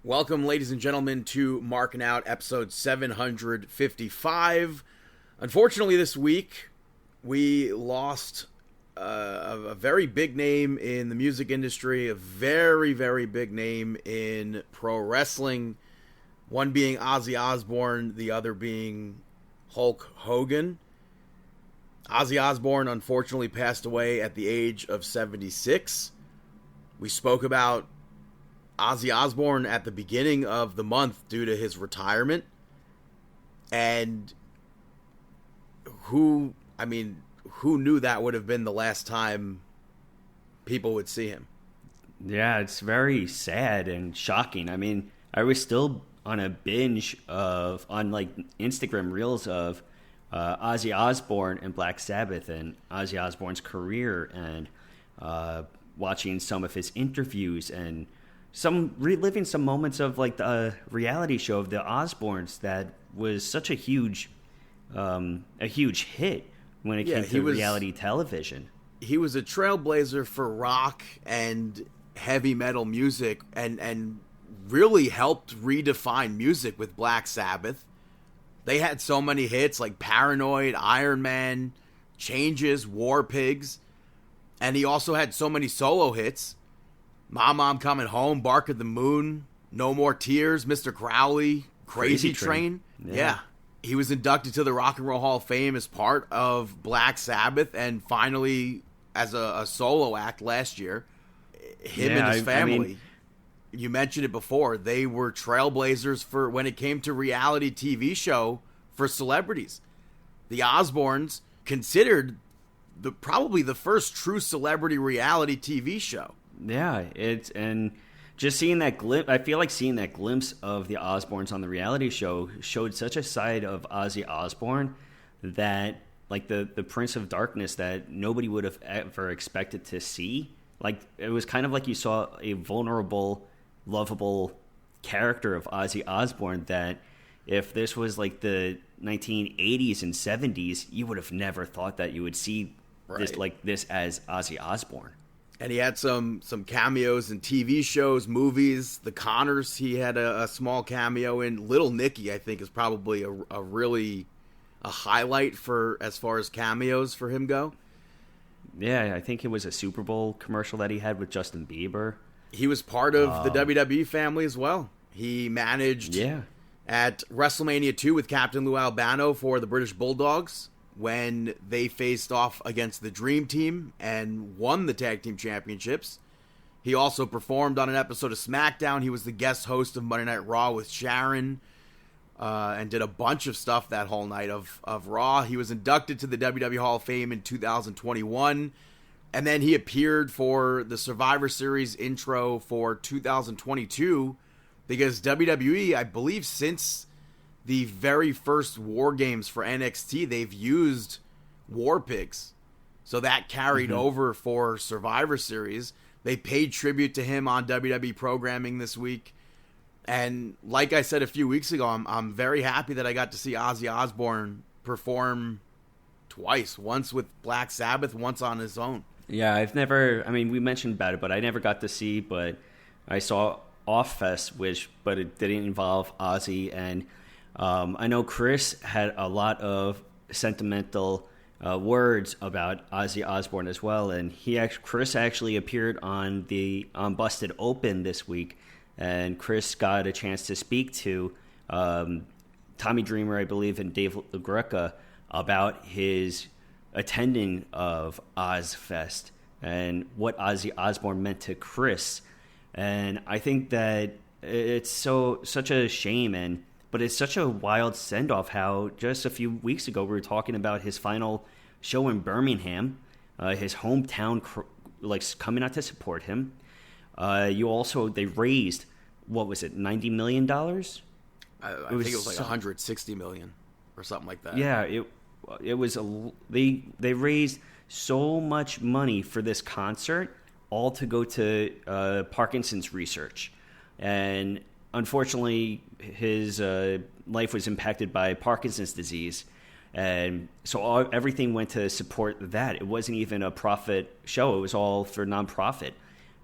Welcome, ladies and gentlemen, to Markin Out, episode 755. Unfortunately, this week, we lost a very big name in the music industry, a very, very big name in pro wrestling. One being Ozzy Osbourne, the other being Hulk Hogan. Ozzy Osbourne, unfortunately, passed away at the age of 76. We spoke about Ozzy Osbourne at the beginning of the month due to his retirement. And who knew that would have been the last time people would see him? Yeah, it's very sad and shocking. I mean, I was still on a binge on like Instagram reels of Ozzy Osbourne and Black Sabbath and Ozzy Osbourne's career, and watching some of his interviews and reliving some moments of like the reality show of the Osbournes that was such a huge hit when it came to reality television. He was a trailblazer for rock and heavy metal music, and really helped redefine music with Black Sabbath. They had so many hits like Paranoid, Iron Man, Changes, War Pigs, and he also had so many solo hits. Mom, I'm Coming Home, Bark at the Moon, No More Tears, Mr. Crowley, Crazy Train. Yeah. He was inducted to the Rock and Roll Hall of Fame as part of Black Sabbath, and finally as a solo act last year. Him and his family, you mentioned it before, they were trailblazers for when it came to reality TV show for celebrities. The Osbournes considered probably the first true celebrity reality TV show. Yeah, and just seeing that glimpse, I feel like seeing that glimpse of the Osbournes on the reality show showed such a side of Ozzy Osbourne that, like, the Prince of Darkness that nobody would have ever expected to see. Like, it was kind of like you saw a vulnerable, lovable character of Ozzy Osbourne that if this was like the 1980s and 70s, you would have never thought that you would see this as Ozzy Osbourne. And he had some cameos in TV shows, movies. The Connors, he had a small cameo in. Little Nicky, I think, is probably a highlight for as far as cameos for him go. Yeah, I think it was a Super Bowl commercial that he had with Justin Bieber. He was part of the WWE family as well. He managed at WrestleMania 2 with Captain Lou Albano for the British Bulldogs when they faced off against the Dream Team and won the Tag Team Championships. He also performed on an episode of SmackDown. He was the guest host of Monday Night Raw with Sharon, and did a bunch of stuff that whole night of Raw. He was inducted to the WWE Hall of Fame in 2021, and then he appeared for the Survivor Series intro for 2022, because WWE, I believe since the very first War Games for NXT, they've used War Pigs. So that carried over for Survivor Series. They paid tribute to him on WWE programming this week. And like I said a few weeks ago, I'm very happy that I got to see Ozzy Osbourne perform twice. Once with Black Sabbath, once on his own. Yeah, we mentioned about it, but I never got to see, but I saw Off Fest, but it didn't involve Ozzy. And I know Chris had a lot of sentimental words about Ozzy Osbourne as well, and Chris actually appeared on Busted Open this week, and Chris got a chance to speak to Tommy Dreamer, I believe, and Dave LaGreca about his attending of Ozfest and what Ozzy Osbourne meant to Chris. And I think that it's such a shame, but it's such a wild send-off how just a few weeks ago we were talking about his final show in Birmingham, his hometown, coming out to support him. They raised, what was it, $90 million? I think it was like $160 million or something like that. Yeah, it was they raised so much money for this concert, all to go to Parkinson's research, and unfortunately his life was impacted by Parkinson's disease, and so everything went to support that. It wasn't even a profit show; it was all for nonprofit.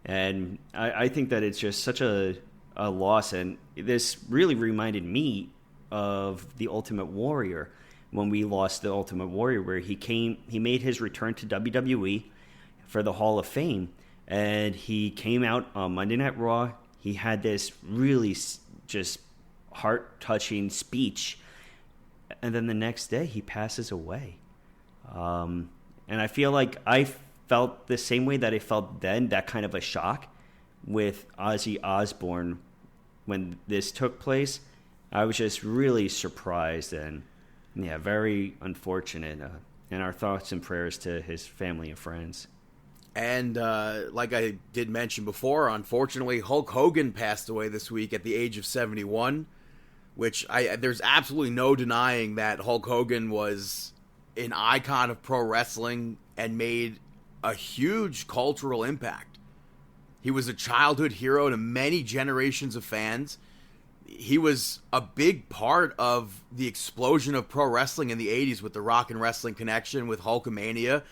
And I think that it's just such a loss, and this really reminded me of the Ultimate Warrior when we lost the Ultimate Warrior, where he made his return to WWE for the Hall of Fame, and he came out on Monday Night Raw. He had this really just heart-touching speech, and then the next day he passes away. And I feel like I felt the same way that I felt then, that kind of a shock with Ozzy Osbourne when this took place. I was just really surprised and, yeah, very unfortunate. And our thoughts and prayers to his family and friends. And like I did mention before, unfortunately, Hulk Hogan passed away this week at the age of 71, which there's absolutely no denying that Hulk Hogan was an icon of pro wrestling and made a huge cultural impact. He was a childhood hero to many generations of fans. He was a big part of the explosion of pro wrestling in the 80s with the Rock and Wrestling Connection with Hulkamania.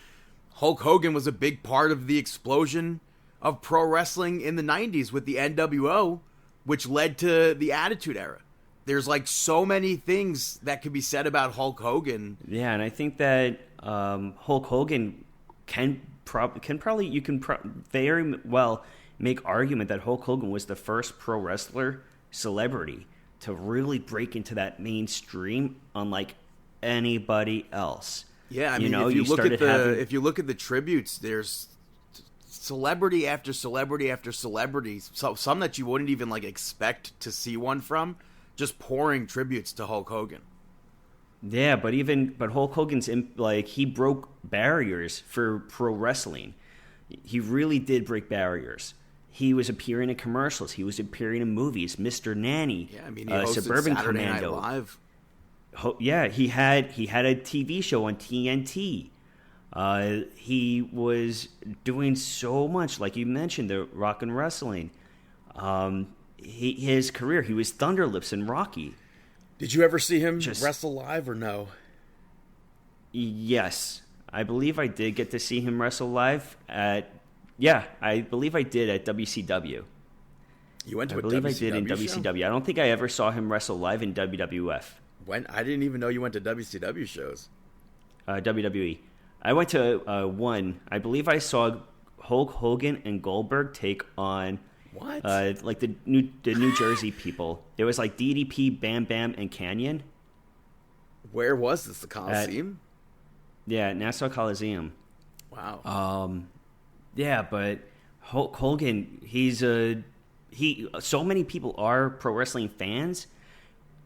Hulk Hogan was a big part of the explosion of pro wrestling in the 90s with the NWO, which led to the Attitude Era. There's like so many things that could be said about Hulk Hogan. Yeah, and I think that Hulk Hogan can probably very well make argument that Hulk Hogan was the first pro wrestler celebrity to really break into that mainstream unlike anybody else. Yeah, I mean, if you look at the tributes, there's celebrity after celebrity after celebrity, some that you wouldn't even like expect to see one from, just pouring tributes to Hulk Hogan. Yeah, but Hulk Hogan's he broke barriers for pro wrestling. He really did break barriers. He was appearing in commercials. He was appearing in movies. Mr. Nanny. Yeah, I mean, he hosted Suburban Saturday Commando. Night Live. Yeah, he had a TV show on TNT. He was doing so much, like you mentioned, the Rock and Wrestling. His career, he was Thunderlips in Rocky. Did you ever see him wrestle live or no? Yes, I believe I did get to see him wrestle live I believe I did at WCW. You went to I believe WCW I did in show? WCW. I don't think I ever saw him wrestle live in WWF. When? I didn't even know you went to WCW shows. WWE. I went to one. I believe I saw Hulk Hogan and Goldberg take on what? Like the New Jersey people. It was like DDP, Bam Bam, and Canyon. Where was this? The Coliseum? Yeah, Nassau Coliseum. Wow. Yeah, but Hulk Hogan, so many people are pro wrestling fans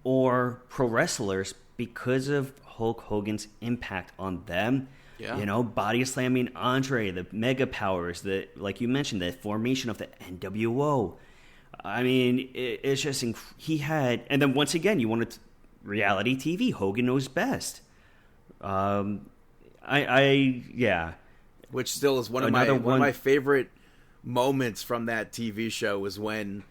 or pro wrestlers because of Hulk Hogan's impact on them. Yeah. You know, body slamming Andre, the Mega Powers, like you mentioned, the formation of the NWO. I mean, it's just he had, and then once again, you wanted reality TV. Hogan knows best. Yeah. Which still is one of my favorite moments from that TV show was when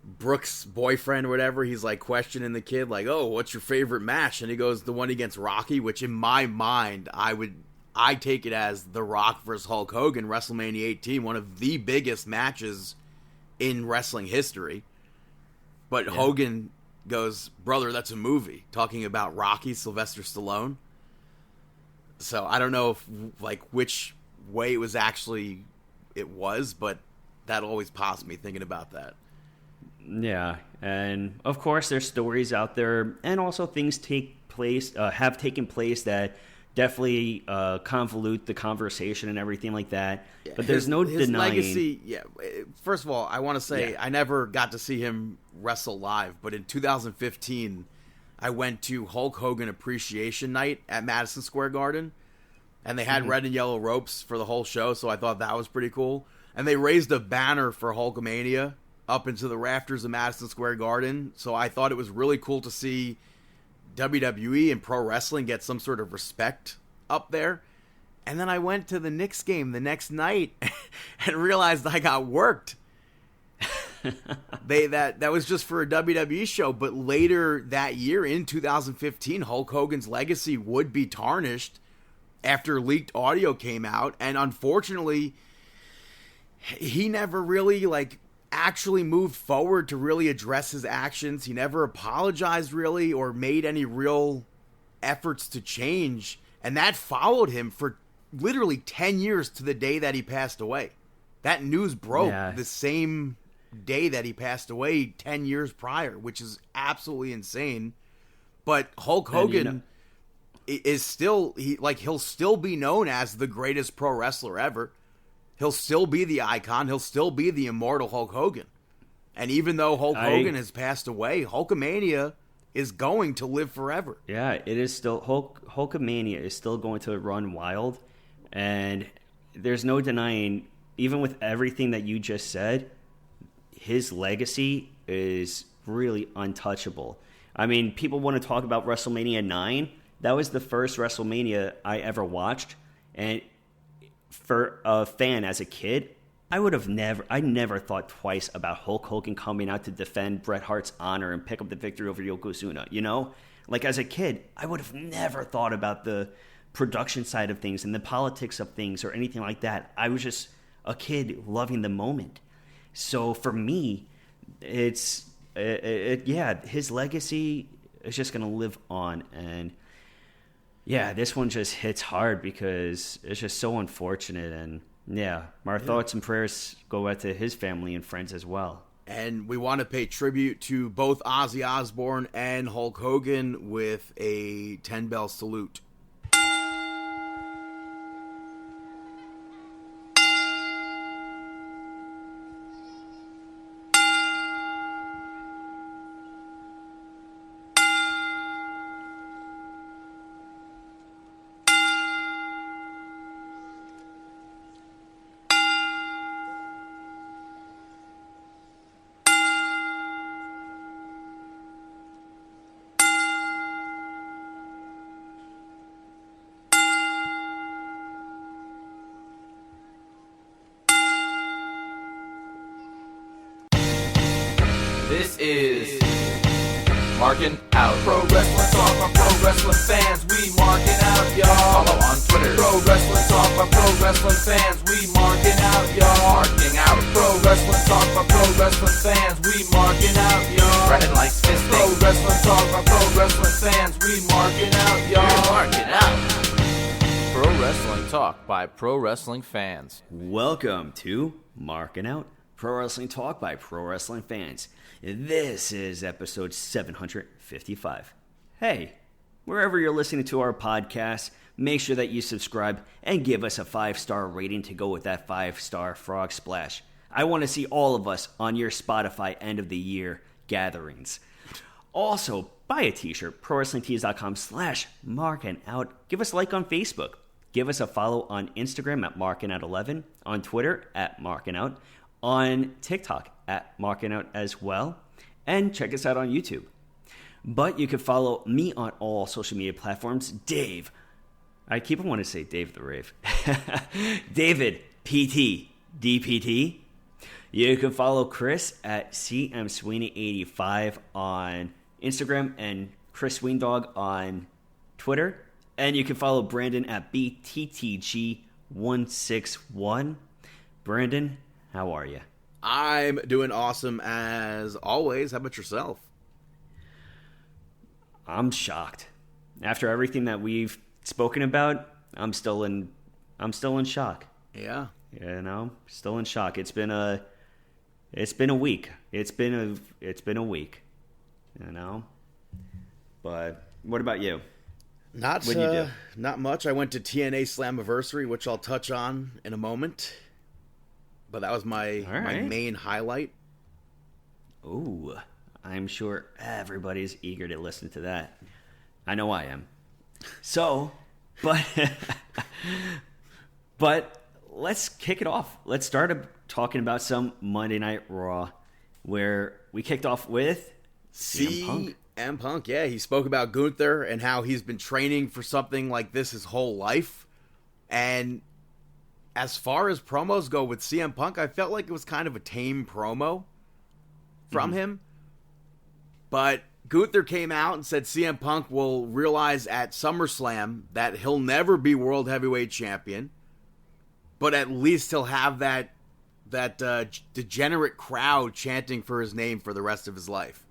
Brooks' boyfriend or whatever, he's like questioning the kid, like, "Oh, what's your favorite match?" And he goes, "The one against Rocky," which in my mind, I take it as The Rock versus Hulk Hogan, WrestleMania 18, one of the biggest matches in wrestling history. But yeah. Hogan goes, "Brother, that's a movie," talking about Rocky, Sylvester Stallone. So I don't know if which way it was, but that always pops me thinking about that. Yeah, and of course there's stories out there, and also things have taken place that definitely convolute the conversation and everything like that. Yeah, but there's no denying his legacy. Yeah, first of all, I want to say I never got to see him wrestle live, but in 2015, I went to Hulk Hogan Appreciation Night at Madison Square Garden. And they had red and yellow ropes for the whole show, so I thought that was pretty cool. And they raised a banner for Hulkamania up into the rafters of Madison Square Garden, so I thought it was really cool to see WWE and pro wrestling get some sort of respect up there. And then I went to the Knicks game the next night and realized I got worked. That was just for a WWE show, but later that year in 2015, Hulk Hogan's legacy would be tarnished after leaked audio came out, and unfortunately, he never really actually moved forward to really address his actions. He never apologized really or made any real efforts to change. And that followed him for literally 10 years to the day that he passed away. That news broke the same day that he passed away 10 years prior, which is absolutely insane. But Hulk Hogan is still, he'll still be known as the greatest pro wrestler ever. He'll still be the icon. He'll still be the immortal Hulk Hogan. And even though Hulk Hogan has passed away, Hulkamania is going to live forever. Yeah, it is still, Hulkamania is still going to run wild. And there's no denying, even with everything that you just said, his legacy is really untouchable. I mean, people want to talk about WrestleMania 9. That was the first WrestleMania I ever watched. And for a fan as a kid, I never thought twice about Hulk Hogan coming out to defend Bret Hart's honor and pick up the victory over Yokozuna, you know? Like, as a kid, I would have never thought about the production side of things and the politics of things or anything like that. I was just a kid loving the moment. So for me, his legacy is just going to live on. And yeah, this one just hits hard because it's just so unfortunate. And yeah, our thoughts and prayers go out to his family and friends as well. And we want to pay tribute to both Ozzy Osbourne and Hulk Hogan with a 10-bell salute. This is Markin Out. Pro Wrestling Talk by Pro Wrestling fans. We marking out, y'all. Follow on Twitter. Pro Wrestling Talk by Pro Wrestling fans. We marking out, y'all. Marking Out. Pro Wrestling Talk by Pro Wrestling fans. We marking out, y'all. Brennan likes fisting. Pro Wrestling Talk by Pro Wrestling fans. We marking out, y'all. We're marking out. Pro Wrestling Talk by Pro Wrestling fans. Welcome to Markin Out, Pro Wrestling Talk by Pro Wrestling fans. This is episode 755. Hey, wherever you're listening to our podcast, make sure that you subscribe and give us a 5-star rating to go with that 5-star frog splash. I want to see all of us on your Spotify end of the year gatherings. Also, buy a t-shirt, prowrestlingtees.com/markinout. Give us a like on Facebook. Give us a follow on Instagram at markinout11, on Twitter at markinout, on TikTok at markinout as well, and check us out on YouTube. But you can follow me on all social media platforms. Dave, I keep on wanting to say Dave the Rave. David PT DPT. You can follow Chris at CMSweeney85 on Instagram and Chris Weendog on Twitter. And you can follow Brandon at BTTG161. Brandon, how are you? I'm doing awesome as always. How about yourself? I'm shocked. After everything that we've spoken about, I'm still in shock. Yeah. You know, still in shock. It's been a week. It's been a week. You know? But what about you? What'd you do? Not much. I went to TNA Slammiversary, which I'll touch on in a moment. But that was my main highlight. Ooh, I'm sure everybody's eager to listen to that. I know I am. So, but let's kick it off. Let's start talking about some Monday Night Raw, where we kicked off with CM Punk. CM Punk, yeah. He spoke about Gunther and how he's been training for something like this his whole life. And as far as promos go with CM Punk, I felt like it was kind of a tame promo from him. But Gunther came out and said CM Punk will realize at SummerSlam that he'll never be World Heavyweight Champion, but at least he'll have that that degenerate crowd chanting for his name for the rest of his life.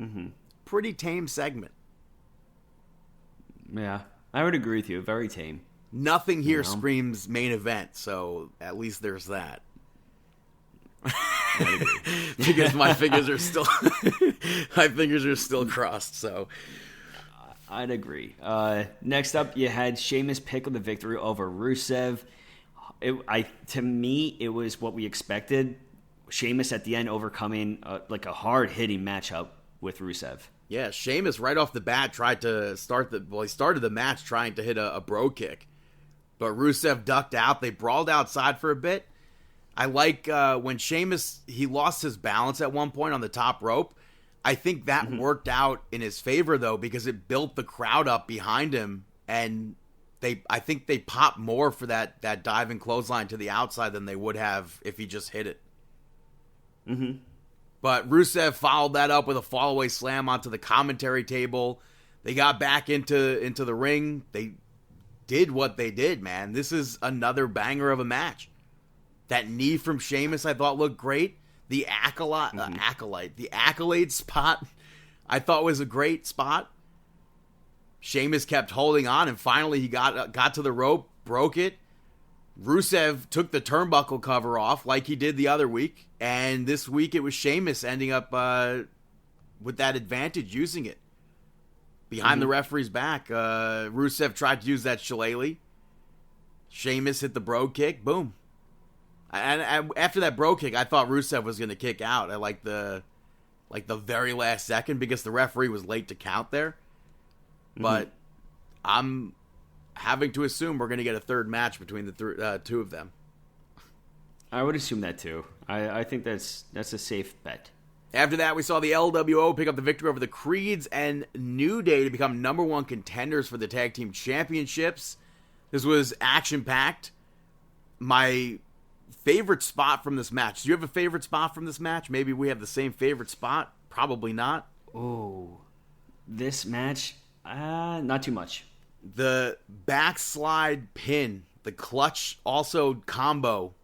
Mm-hmm. Pretty tame segment. Yeah, I would agree with you. Very tame. Nothing here screams main event, so at least there's that. Because my fingers are still crossed. So I'd agree. Next up, you had Sheamus pick up the victory over Rusev. To me, it was what we expected. Sheamus at the end overcoming like a hard hitting matchup with Rusev. Yeah, Sheamus right off the bat tried to he started the match trying to hit a bro kick. But Rusev ducked out. They brawled outside for a bit. I like when Sheamus, he lost his balance at one point on the top rope. I think that worked out in his favor, though, because it built the crowd up behind him. And I think they popped more for that diving clothesline to the outside than they would have if he just hit it. Mm-hmm. But Rusev followed that up with a fallaway slam onto the commentary table. They got back into the ring. They did what they did, man. This is another banger of a match. That knee from Sheamus I thought looked great. The accolade spot I thought was a great spot. Sheamus kept holding on, and finally he got to the rope, broke it. Rusev took the turnbuckle cover off like he did the other week, and this week it was Sheamus ending up with that advantage, using it. Behind the referee's back, Rusev tried to use that shillelagh. Sheamus hit the bro kick, boom. And after that bro kick, I thought Rusev was going to kick out at the very last second because the referee was late to count there. But I'm having to assume we're going to get a third match between the two of them. I would assume that too. I think that's a safe bet. After that, we saw the LWO pick up the victory over the Creeds and New Day to become number one contenders for the Tag Team Championships. This was action-packed. My favorite spot from this match. Do you have a favorite spot from this match? Maybe we have the same favorite spot. Probably not. Oh, this match, not too much. The backslide pin, the clutch also combo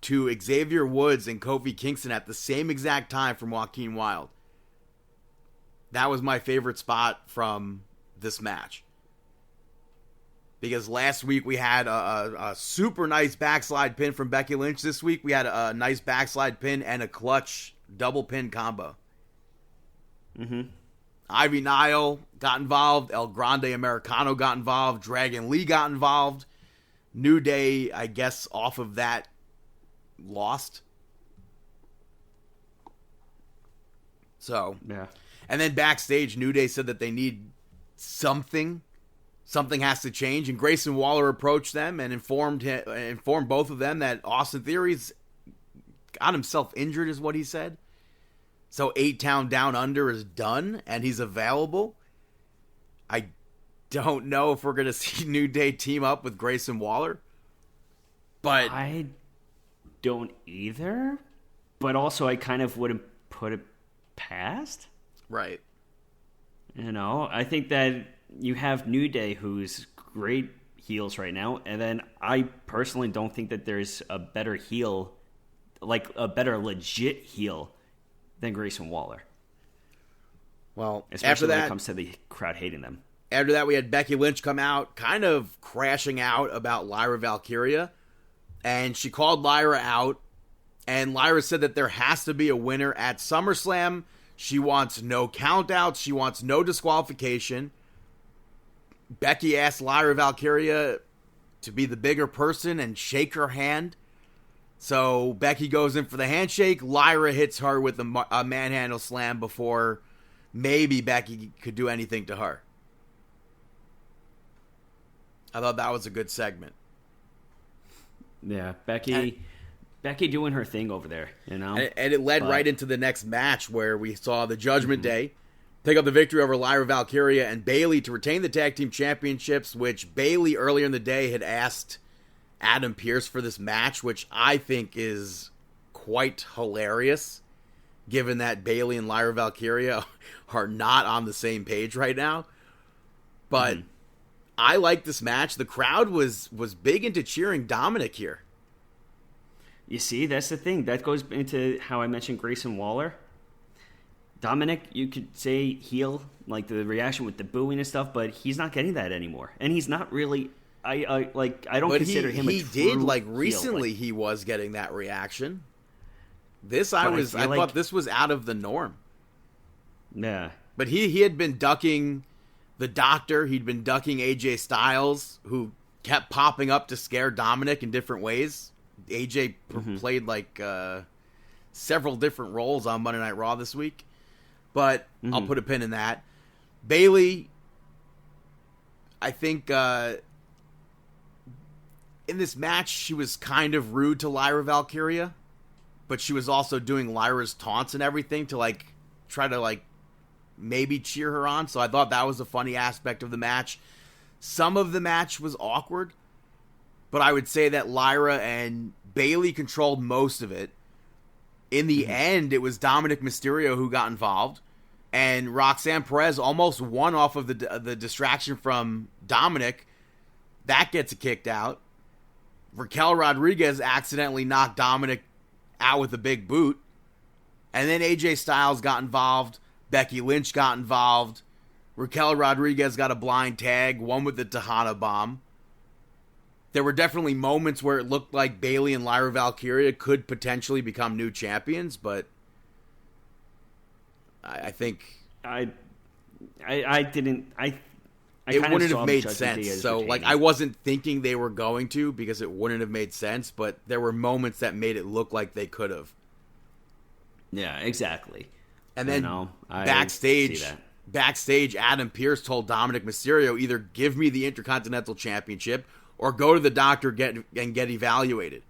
to Xavier Woods and Kofi Kingston at the same exact time from Joaquin Wilde. That was my favorite spot from this match. Because last week we had a super nice backslide pin from Becky Lynch. This week we had a nice backslide pin and a clutch double pin combo. Mm-hmm. Ivy Nile got involved. El Grande Americano got involved. Dragon Lee got involved. New Day, I guess, off of that, lost. So, yeah. And then backstage, New Day said that they need something. Something has to change. And Grayson Waller approached them and informed both of them that Austin Theory's got himself injured, is what he said. So 8-Town Down Under is done, and he's available. I don't know if we're going to see New Day team up with Grayson Waller. But I don't either. But also, I kind of wouldn't put it past. Right. You know, I think that you have New Day, who's great heels right now, and then I personally don't think that there's a better heel, like a better legit heel, than Grayson Waller. Well, especially after that, when it comes to the crowd hating them. After that, we had Becky Lynch come out, kind of crashing out about Lyra Valkyria, and she called Lyra out, and Lyra said that there has to be a winner at SummerSlam. She wants no countouts. She wants no disqualification. Becky asked Lyra Valkyria to be the bigger person and shake her hand. So Becky goes in for the handshake. Lyra hits her with a manhandle slam before maybe Becky could do anything to her. I thought that was a good segment. Yeah, Becky doing her thing over there, you know? And it led right into the next match where we saw the Judgment Day pick up the victory over Lyra Valkyria and Bayley to retain the Tag Team Championships, which Bayley earlier in the day had asked Adam Pearce for this match, which I think is quite hilarious, given that Bayley and Lyra Valkyria are not on the same page right now. But I like this match. The crowd was big into cheering Dominic here. You see, that's the thing. That goes into how I mentioned Grayson Waller. Dominic, you could say heel, like the reaction with the booing and stuff, but he's not getting that anymore. And he's not really... I don't consider him a true he did, like, recently heel. he was getting that reaction. I thought this was out of the norm. Yeah. But he had been ducking the Doctor. He'd been ducking AJ Styles, who kept popping up to scare Dominic in different ways. AJ played, like, several different roles on Monday Night Raw this week. But I'll put a pin in that. Bayley, I think... in this match, she was kind of rude to Lyra Valkyria, but she was also doing Lyra's taunts and everything to, like, try to, like, maybe cheer her on. So I thought that was a funny aspect of the match. Some of the match was awkward, but I would say that Lyra and Bayley controlled most of it. In the end, it was Dominic Mysterio who got involved, and Roxanne Perez almost won off of the distraction from Dominic. That gets kicked out. Raquel Rodriguez accidentally knocked Dominic out with a big boot. And then AJ Styles got involved. Becky Lynch got involved. Raquel Rodriguez got a blind tag, one with the Tejana bomb. There were definitely moments where it looked like Bayley and Lyra Valkyria could potentially become new champions, but I think... It wouldn't have made sense. So, like, I wasn't thinking they were going to because it wouldn't have made sense, but there were moments that made it look like they could have. Yeah, exactly. And then backstage, Adam Pearce told Dominic Mysterio, either give me the Intercontinental Championship or go to the doctor and get evaluated.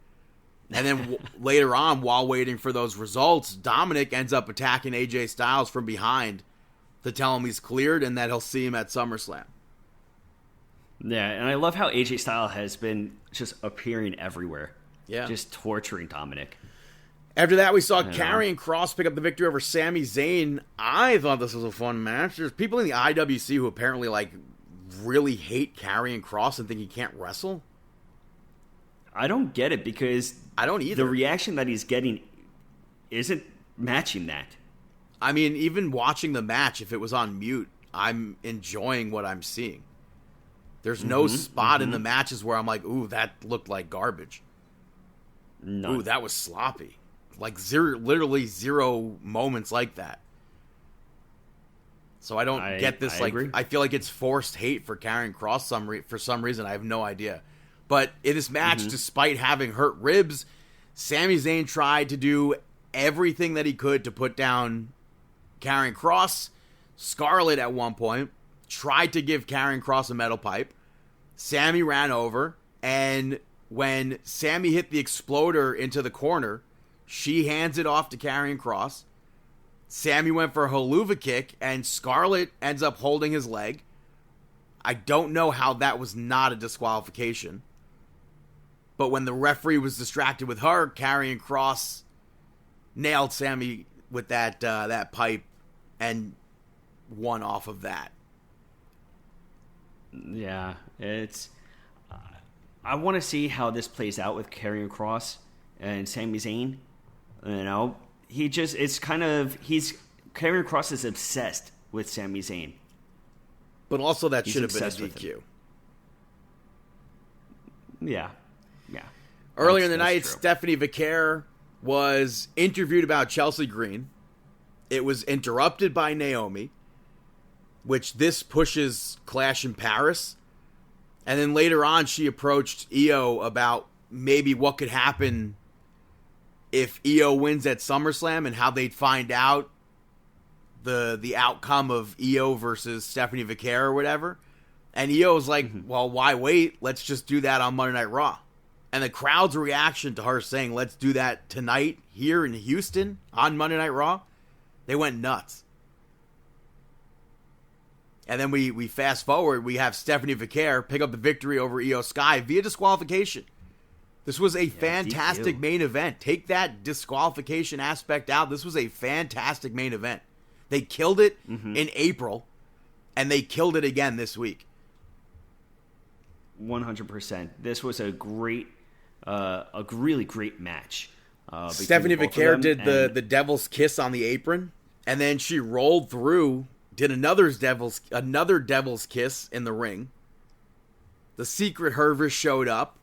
And then later on, while waiting for those results, Dominic ends up attacking AJ Styles from behind to tell him he's cleared and that he'll see him at SummerSlam. Yeah, and I love how AJ Styles has been just appearing everywhere. Yeah. Just torturing Dominic. After that, we saw Karrion Kross pick up the victory over Sami Zayn. I thought this was a fun match. There's people in the IWC who apparently, like, really hate Karrion Kross and think he can't wrestle. I don't get it because... I don't either. The reaction that he's getting isn't matching that. I mean, even watching the match, if it was on mute, I'm enjoying what I'm seeing. There's no spot in the matches where I'm like, ooh, that looked like garbage. None. Ooh, that was sloppy. Like, literally zero moments like that. So I don't get this. I agree. I feel like it's forced hate for Karrion Kross for some reason. I have no idea. But in this match, despite having hurt ribs, Sami Zayn tried to do everything that he could to put down Karrion Kross. Scarlett at one point tried to give Karrion Kross a metal pipe. Sami ran over, and when Sami hit the exploder into the corner, she hands it off to Karrion Kross. Sami went for a haluva kick, and Scarlett ends up holding his leg. I don't know how that was not a disqualification. But when the referee was distracted with her, Karrion Kross nailed Sami with that pipe and won off of that. Yeah, it's... I want to see how this plays out with Karrion Kross and Sami Zayn. You know, Karrion Kross is obsessed with Sami Zayn. But also that should have been a DQ. Yeah. Earlier in the night, true. Stephanie Vicaire was interviewed about Chelsea Green. It was interrupted by Naomi, which this pushes Clash in Paris. And then later on, she approached Io about maybe what could happen if Io wins at SummerSlam and how they'd find out the outcome of Io versus Stephanie Vicaire or whatever. And Io was like, well, why wait? Let's just do that on Monday Night Raw. And the crowd's reaction to her saying, let's do that tonight here in Houston on Monday Night Raw, they went nuts. And then we fast forward, we have Stephanie Vicaire pick up the victory over Io Sky via disqualification. This was a fantastic main event. Take that disqualification aspect out. This was a fantastic main event. They killed it in April, and they killed it again this week. 100%. This was a great a really great match. Stephanie Vaquer did the Devil's Kiss on the apron, and then she rolled through, did another Devil's Kiss in the ring. The Secret Hervers showed up.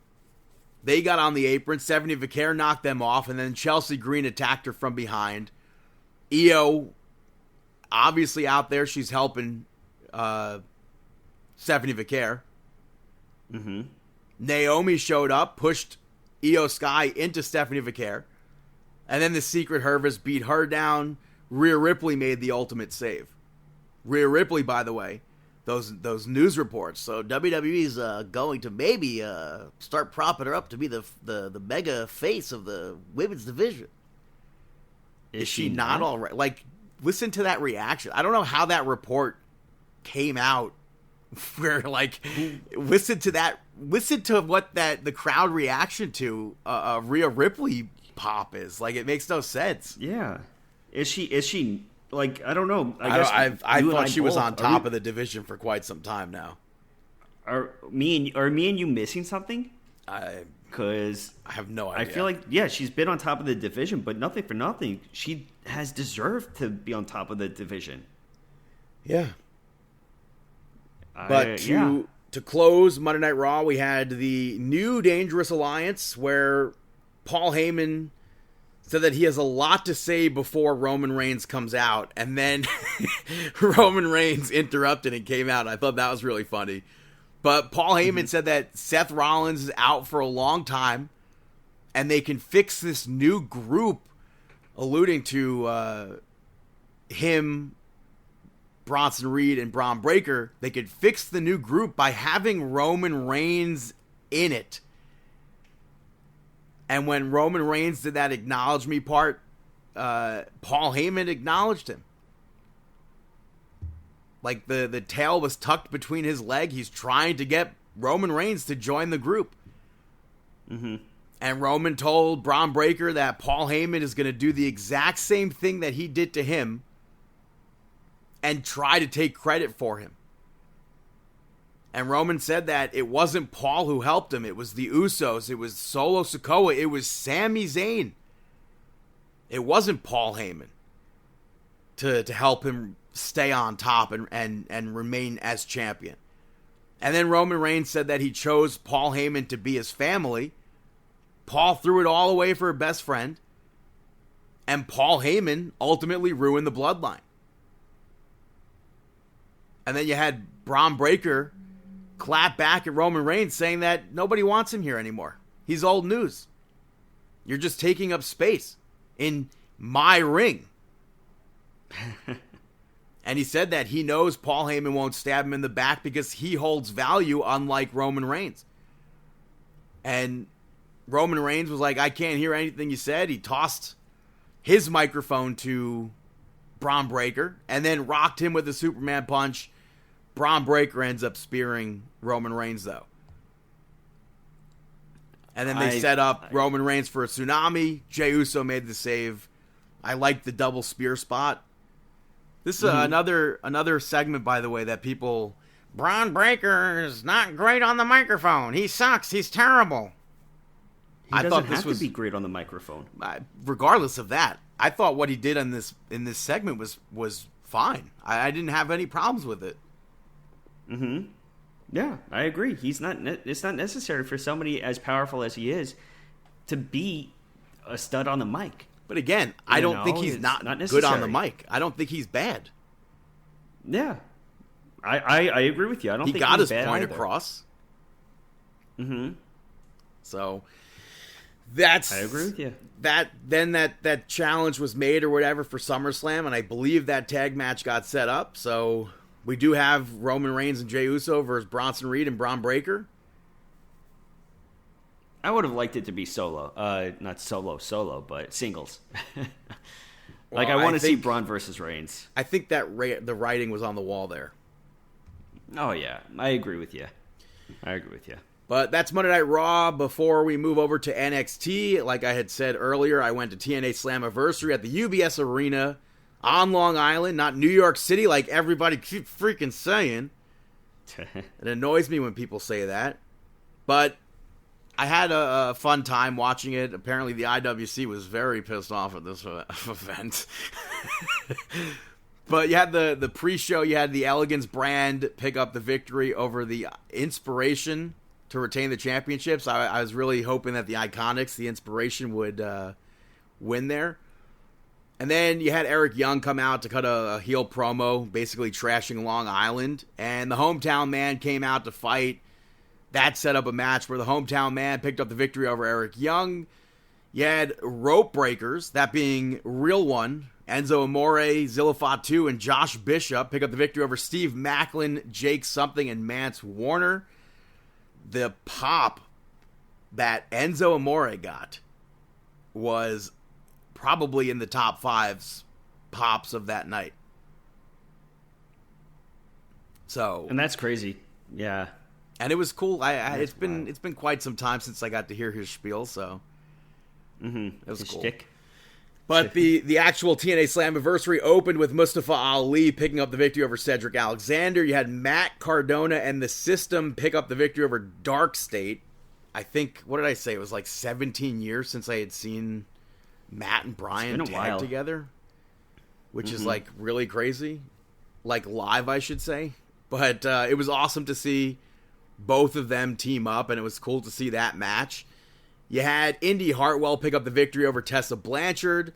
They got on the apron. Stephanie Vaquer knocked them off, and then Chelsea Green attacked her from behind. Io, obviously out there, she's helping Stephanie Vaquer. Mm-hmm. Naomi showed up, pushed Io Sky into Stephanie Vaquer. And then the Secret Hervers beat her down. Rhea Ripley made the ultimate save. Rhea Ripley, by the way, those news reports. So WWE's going to maybe start propping her up to be the mega face of the women's division. Is she not all right? Like, listen to that reaction. I don't know how that report came out. Where, like, listen to what the crowd reaction to Rhea Ripley pop is. Like, it makes no sense. Yeah. Is she like, I don't know. I thought she was on top of the division for quite some time now. Are me and you missing something? Because I have no idea. I feel like, yeah, she's been on top of the division, but nothing for nothing. She has deserved to be on top of the division. Yeah. But to close Monday Night Raw, we had the new Dangerous Alliance, where Paul Heyman said that he has a lot to say before Roman Reigns comes out, and then Roman Reigns interrupted and came out. I thought that was really funny. But Paul Heyman said that Seth Rollins is out for a long time, and they can fix this new group, alluding to him, Bronson Reed, and Braun Breaker. They could fix the new group by having Roman Reigns in it. And when Roman Reigns did that acknowledge me part, Paul Heyman acknowledged him. Like the tail was tucked between his leg. He's trying to get Roman Reigns to join the group. Mm-hmm. And Roman told Braun Breaker that Paul Heyman is going to do the exact same thing that he did to him and try to take credit for him. And Roman said that it wasn't Paul who helped him. It was the Usos. It was Solo Sikoa. It was Sami Zayn. It wasn't Paul Heyman to help him stay on top and remain as champion. And then Roman Reigns said that he chose Paul Heyman to be his family. Paul threw it all away for a best friend. And Paul Heyman ultimately ruined the bloodline. And then you had Braun Breaker clap back at Roman Reigns saying that nobody wants him here anymore. He's old news. You're just taking up space in my ring. And he said that he knows Paul Heyman won't stab him in the back because he holds value, unlike Roman Reigns. And Roman Reigns was like, I can't hear anything you said. He tossed his microphone to Braun Breaker and then rocked him with a Superman punch. Braun Breaker ends up spearing Roman Reigns, though. And then they set up Roman Reigns for a tsunami. Jey Uso made the save. I liked the double spear spot. This is another segment, by the way, that people... Braun Breaker is not great on the microphone. He sucks. He's terrible. He doesn't have to be great on the microphone. Regardless of that, I thought what he did in this segment was fine. I didn't have any problems with it. Mm-hmm. Yeah, I agree. It's not necessary for somebody as powerful as he is to be a stud on the mic. But again, I don't think he's not good on the mic. I don't think he's bad. Yeah, I agree with you. I don't think he got his bad point either. across. Mm-hmm. So I agree with you. That challenge was made or whatever for SummerSlam, and I believe that tag match got set up. So we do have Roman Reigns and Jey Uso versus Bronson Reed and Braun Breaker. I would have liked it to be solo. Not solo, but singles. I want to see Braun versus Reigns. I think that the writing was on the wall there. Oh, yeah. I agree with you. But that's Monday Night Raw. Before we move over to NXT, like I had said earlier, I went to TNA Slammiversary at the UBS Arena on Long Island, not New York City like everybody keeps freaking saying. It annoys me when people say that. But I had a fun time watching it. Apparently, the IWC was very pissed off at this event. But you had the pre-show, you had the Elegance brand pick up the victory over the Inspiration to retain the championships. I was really hoping that the Iconics, the Inspiration, would win there. And then you had Eric Young come out to cut a heel promo, basically trashing Long Island. And the Hometown Man came out to fight. That set up a match where the Hometown Man picked up the victory over Eric Young. You had Rope Breakers, that being Real One, Enzo Amore, Zilla Fatu, and Josh Bishop pick up the victory over Steve Macklin, Jake Something, and Mance Warner. The pop that Enzo Amore got was probably in the top 5's pops of that night. So, and that's crazy. Yeah. And it was cool. It's been quite some time since I got to hear his spiel, so it was cool. Shtick. But the actual TNA Slammiversary opened with Mustafa Ali picking up the victory over Cedric Alexander. You had Matt Cardona and the System pick up the victory over Dark State. I think, what did I say? It was like 17 years since I had seen Matt and Brian tag together, which is like really crazy. Like live, I should say. But it was awesome to see both of them team up, and it was cool to see that match. You had Indy Hartwell pick up the victory over Tessa Blanchard.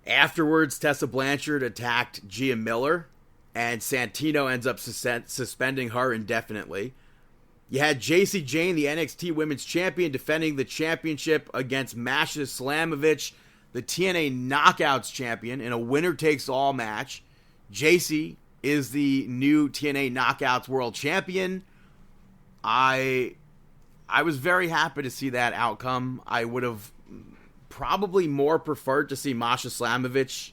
Afterwards, Tessa Blanchard attacked Gia Miller, and Santino ends up suspending her indefinitely. You had JC Jane, the NXT Women's Champion, defending the championship against Masha Slamovich, the TNA Knockouts Champion, in a winner-takes-all match. JC is the new TNA Knockouts World Champion. I was very happy to see that outcome. I would have probably more preferred to see Masha Slamovich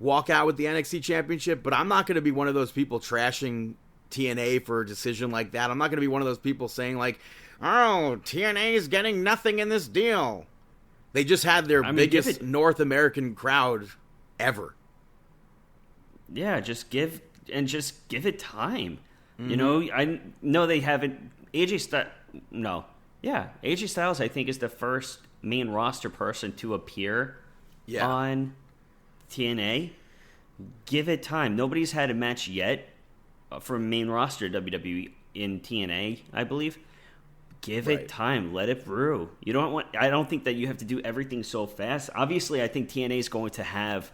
walk out with the NXT Championship, but I'm not going to be one of those people trashing TNA for a decision like that. I'm not going to be one of those people saying like, oh, TNA is getting nothing in this deal. They just had their biggest North American crowd ever. Yeah, just give it time. Mm-hmm. You know, I know they haven't. AJ Styles, I think, is the first main roster person to appear on TNA. Give it time. Nobody's had a match yet from main roster WWE in TNA, I believe. Give it time. Let it brew. I don't think that you have to do everything so fast. Obviously, I think TNA is going to have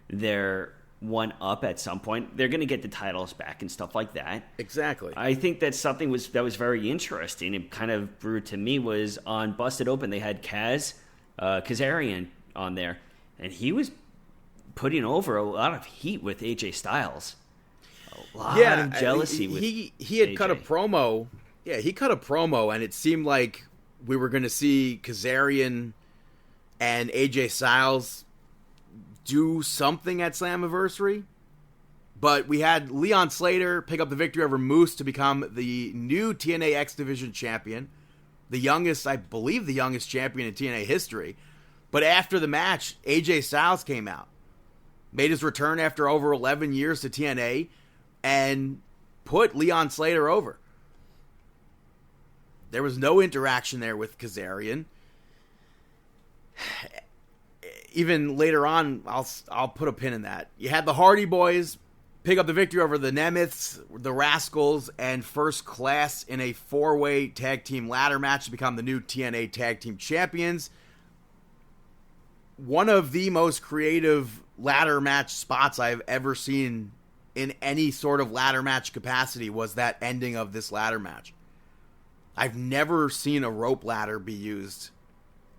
their one up at some point. They're going to get the titles back and stuff like that. Exactly. I think that something that was very interesting and kind of brewed to me was on Busted Open. They had Kazarian on there, and he was putting over a lot of heat with AJ Styles. A lot of jealousy with he had AJ. Cut a promo. Yeah, he cut a promo, and it seemed like we were going to see Kazarian and AJ Styles do something at Slammiversary. But we had Leon Slater pick up the victory over Moose to become the new TNA X Division champion. I believe the youngest champion in TNA history. But after the match, AJ Styles came out, made his return after over 11 years to TNA, and put Leon Slater over. There was no interaction there with Kazarian. Even later on, I'll put a pin in that. You had the Hardy Boys pick up the victory over the Nemeths, the Rascals, and First Class in a 4-way tag team ladder match to become the new TNA Tag Team Champions. One of the most creative ladder match spots I've ever seen in any sort of ladder match capacity was that ending of this ladder match. I've never seen a rope ladder be used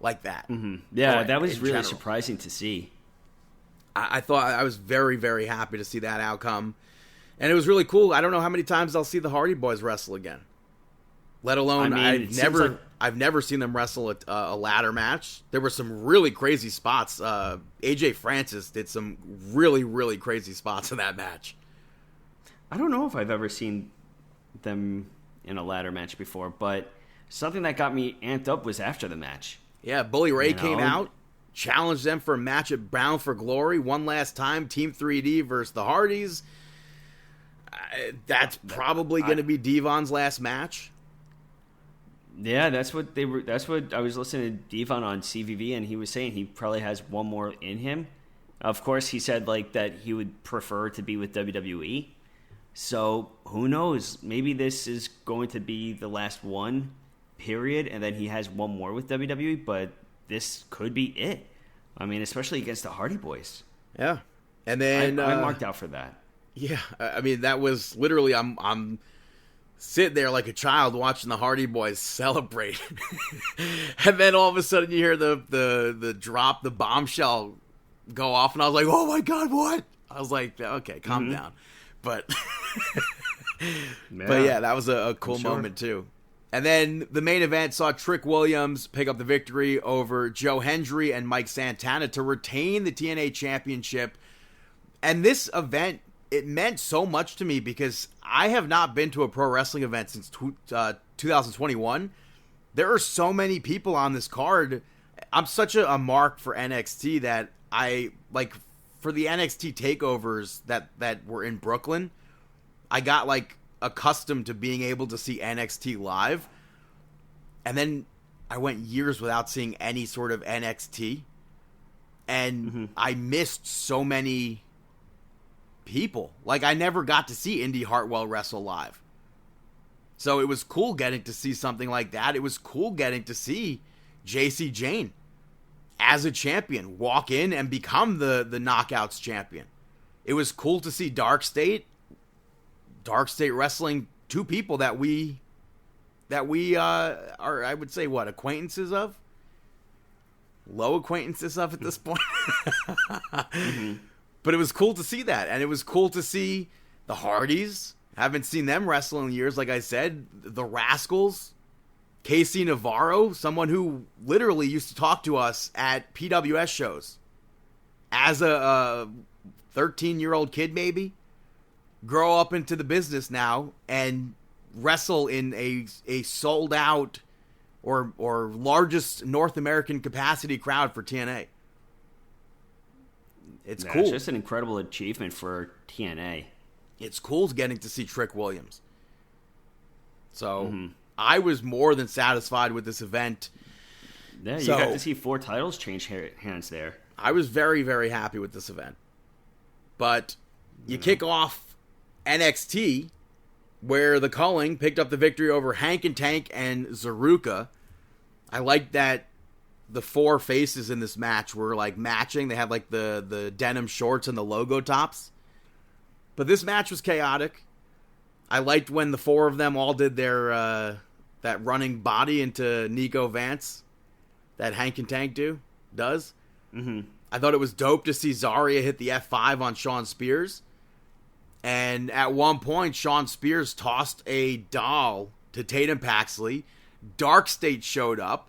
like that. Mm-hmm. Yeah, that was really surprising to see. I thought I was very, very happy to see that outcome. And it was really cool. I don't know how many times I'll see the Hardy Boys wrestle again. Let alone, I've never seen them wrestle a ladder match. There were some really crazy spots. AJ Francis did some really, really crazy spots in that match. I don't know if I've ever seen them in a ladder match before, but something that got me amped up was after the match. Yeah, Bully Ray came out, challenged them for a match at Bound for Glory one last time, Team 3D versus the Hardys. That's probably going to be Devon's last match. Yeah, that's what they were. That's what I was listening to Devon on CVV, and he was saying he probably has one more in him. Of course, he said like that he would prefer to be with WWE. So who knows? Maybe this is going to be the last one, period, and then he has one more with WWE. But this could be it. I mean, especially against the Hardy Boys. Yeah, and then I marked out for that. Yeah, I mean that was literally I'm sitting there like a child watching the Hardy Boys celebrate, and then all of a sudden you hear the drop, the bombshell go off, and I was like, oh my god, what? I was like, okay, calm down, but but yeah, that was a cool moment too. And then the main event saw Trick Williams pick up the victory over Joe Hendry and Mike Santana to retain the TNA Championship. And this event, it meant so much to me because I have not been to a pro wrestling event since 2021. There are so many people on this card. I'm such a mark for NXT that I, like, for the NXT takeovers that were in Brooklyn, I got, like, accustomed to being able to see NXT live, and then I went years without seeing any sort of NXT, and I missed so many people. Like, I never got to see Indy Hartwell wrestle live, so it was cool getting to see something like that. It was cool getting to see JC Jane as a champion walk in and become the Knockouts champion. It was cool to see Dark State wrestling two people that we are, I would say, what, acquaintances of? Low acquaintances of at this point. But it was cool to see that, and it was cool to see the Hardys. Haven't seen them wrestle in years, like I said. The Rascals, Casey Navarro, someone who literally used to talk to us at PWS shows as a 13-year-old kid, maybe. Grow up into the business now and wrestle in a sold out or largest North American capacity crowd for TNA. It's cool. It's just an incredible achievement for TNA. It's cool getting to see Trick Williams. So I was more than satisfied with this event. Yeah, you got to see 4 titles change hands there. I was very, very happy with this event. But you kick off NXT, where the Culling picked up the victory over Hank and Tank and Zaruka. I like that the 4 faces in this match were like matching. They had like the denim shorts and the logo tops. But this match was chaotic. I liked when the 4 of them all did their that running body into Nico Vance that Hank and Tank does. I thought it was dope to see Zarya hit the F5 on Shawn Spears. And at one point, Shawn Spears tossed a doll to Tatum Paxley. Dark State showed up.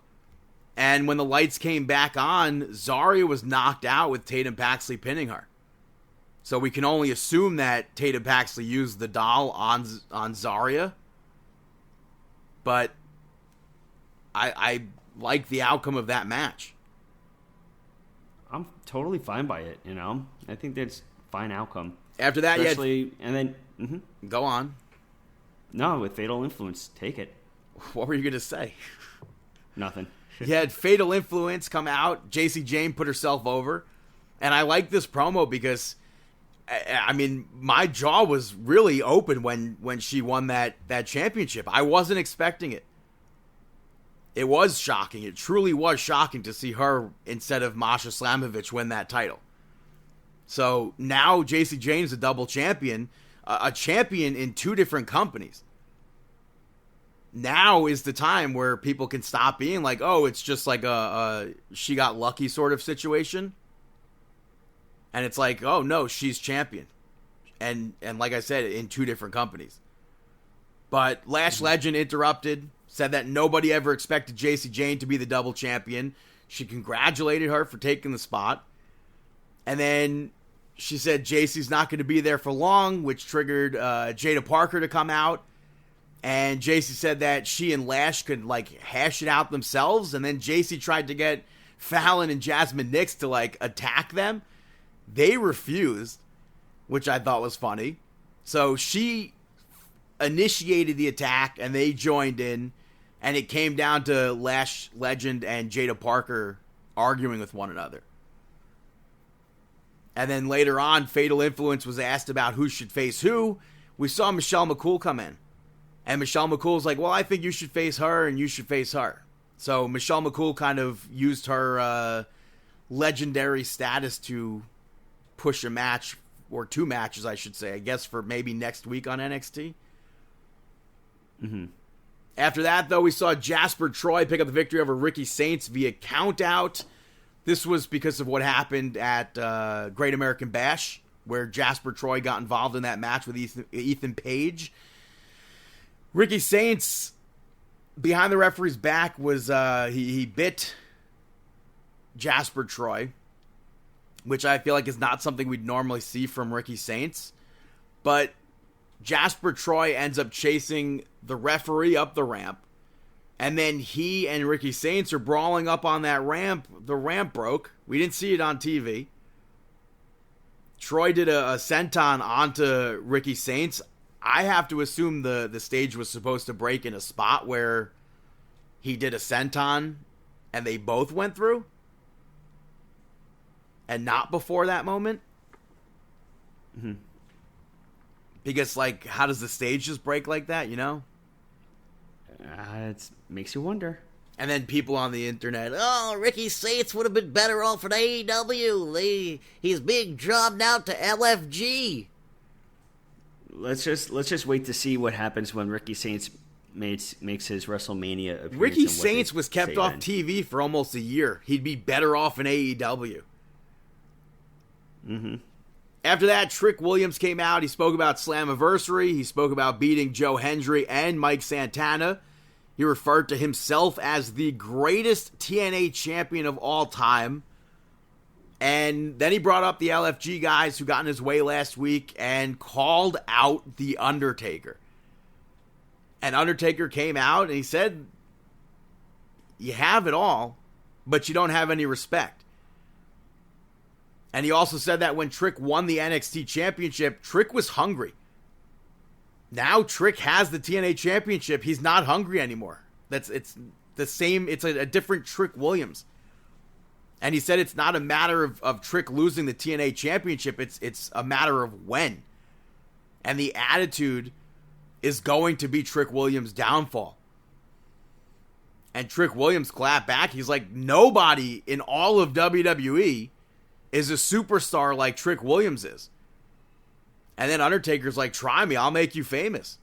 And when the lights came back on, Zarya was knocked out with Tatum Paxley pinning her. So we can only assume that Tatum Paxley used the doll on Zarya. But I like the outcome of that match. I'm totally fine by it, you know? I think that's a fine outcome. After that, especially, and then go on. No, with Fatal Influence, take it. What were you gonna say? Nothing. You had Fatal Influence come out. JC Jane put herself over, and I like this promo because, I mean, my jaw was really open when she won that championship. I wasn't expecting it. It was shocking. It truly was shocking to see her instead of Masha Slamovich win that title. So now JC Jane is a double champion, a champion in 2 different companies. Now is the time where people can stop being like, oh, it's just like a she got lucky sort of situation. And it's like, oh no, she's champion. And like I said, in 2 different companies. But Lash Legend interrupted, said that nobody ever expected JC Jane to be the double champion. She congratulated her for taking the spot. And then she said JC's not going to be there for long, which triggered Jada Parker to come out. And JC said that she and Lash could, like, hash it out themselves. And then JC tried to get Fallon and Jasmine Nix to, like, attack them. They refused, which I thought was funny. So she initiated the attack, and they joined in. And it came down to Lash Legend and Jada Parker arguing with one another. And then later on, Fatal Influence was asked about who should face who. We saw Michelle McCool come in. And Michelle McCool's like, well, I think you should face her and you should face her. So Michelle McCool kind of used her legendary status to push a match, or 2 matches, I should say, I guess, for maybe next week on NXT. Mm-hmm. After that, though, we saw Jasper Troy pick up the victory over Ricky Saints via countout. This was because of what happened at Great American Bash, where Jasper Troy got involved in that match with Ethan Page. Ricky Saints, behind the referee's back, was he bit Jasper Troy, which I feel like is not something we'd normally see from Ricky Saints. But Jasper Troy ends up chasing the referee up the ramp, and then he and Ricky Saints are brawling up on that ramp. The ramp broke. We didn't see it on TV. Troy did a senton onto Ricky Saints. I have to assume the stage was supposed to break in a spot where he did a senton and they both went through, and not before that moment. Mm-hmm. Because, like, how does the stage just break like that, you know? It makes you wonder. And then people on the internet, oh, Ricky Saints would have been better off in AEW. He's being jobbed out to LFG. Let's just wait to see what happens when Ricky Saints makes his WrestleMania appearance. Ricky Saints was kept off TV for almost a year. He'd be better off in AEW. Mm-hmm. After that, Trick Williams came out. He spoke about Slammiversary. He spoke about beating Joe Hendry and Mike Santana. He referred to himself as the greatest TNA champion of all time. And then he brought up the LFG guys who got in his way last week and called out The Undertaker. And Undertaker came out and he said, you have it all, but you don't have any respect. And he also said that when Trick won the NXT championship, Trick was hungry. Now Trick has the TNA championship. He's not hungry anymore. It's the same. It's a different Trick Williams. And he said it's not a matter of Trick losing the TNA championship. It's a matter of when. And the attitude is going to be Trick Williams' downfall. And Trick Williams clapped back. He's like, nobody in all of WWE is a superstar like Trick Williams is. And then Undertaker's like, try me, I'll make you famous.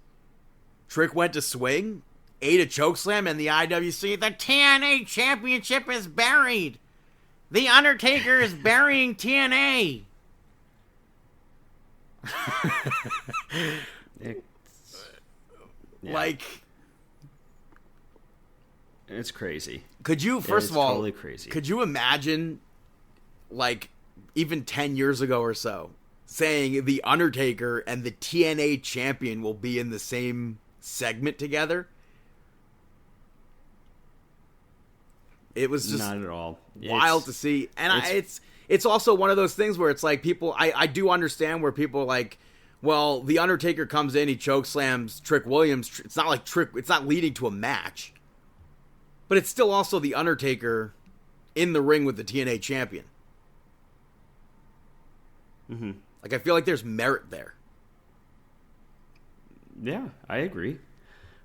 Trick went to swing, ate a chokeslam, and the IWC, the TNA championship is buried. The Undertaker is burying TNA. Like, it's crazy. Could you, first of all, totally crazy. Could you imagine, like, even 10 years ago or so, saying The Undertaker and the TNA champion will be in the same segment together? It was just not at all wild to see. And it's also one of those things where it's like people, I do understand where people are like, well, The Undertaker comes in, he chokeslams Trick Williams. It's not like it's not leading to a match. But it's still also The Undertaker in the ring with the TNA champion. Mm-hmm. Like, I feel like there's merit there. Yeah, I agree.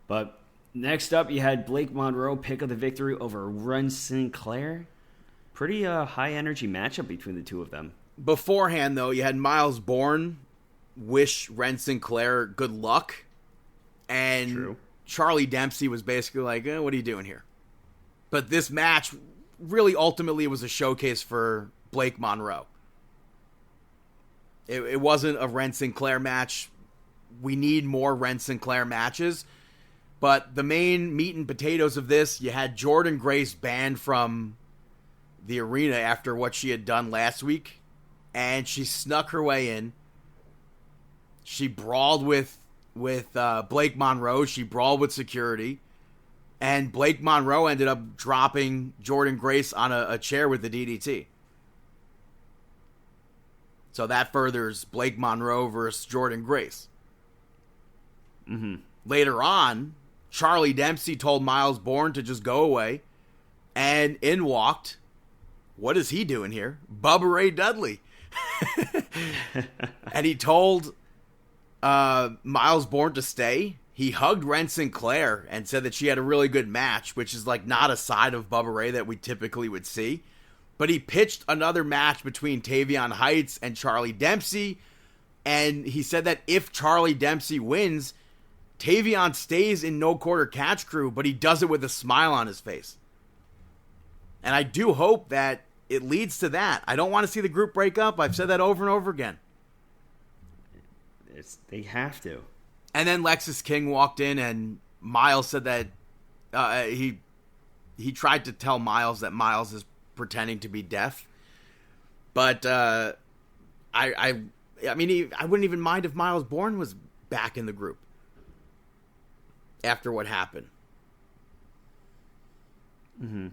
But next up, you had Blake Monroe pick up the victory over Ren Sinclair. Pretty high-energy matchup between the two of them. Beforehand, though, you had Miles Bourne wish Ren Sinclair good luck. And True. Charlie Dempsey was basically like, what are you doing here? But this match really ultimately was a showcase for Blake Monroe. It wasn't a Ren Sinclair match. We need more Ren Sinclair matches. But the main meat and potatoes of this, you had Jordan Grace banned from the arena after what she had done last week. And she snuck her way in. She brawled with Blake Monroe. She brawled with security. And Blake Monroe ended up dropping Jordan Grace on a chair with the DDT. So that furthers Blake Monroe versus Jordan Grace. Mm-hmm. Later on, Charlie Dempsey told Miles Bourne to just go away. And in walked, what is he doing here? Bubba Ray Dudley. And he told Miles Bourne to stay. He hugged Ren Sinclair and said that she had a really good match, which is like not a side of Bubba Ray that we typically would see. But he pitched another match between Tavion Heights and Charlie Dempsey. And he said that if Charlie Dempsey wins, Tavion stays in No Quarter Catch Crew, but he does it with a smile on his face. And I do hope that it leads to that. I don't want to see the group break up. I've said that over and over again. They have to. And then Lexis King walked in, and Miles said that he tried to tell Miles that Miles is pretending to be deaf. But I mean, I wouldn't even mind if Miles Bourne was back in the group after what happened. Mm-hmm.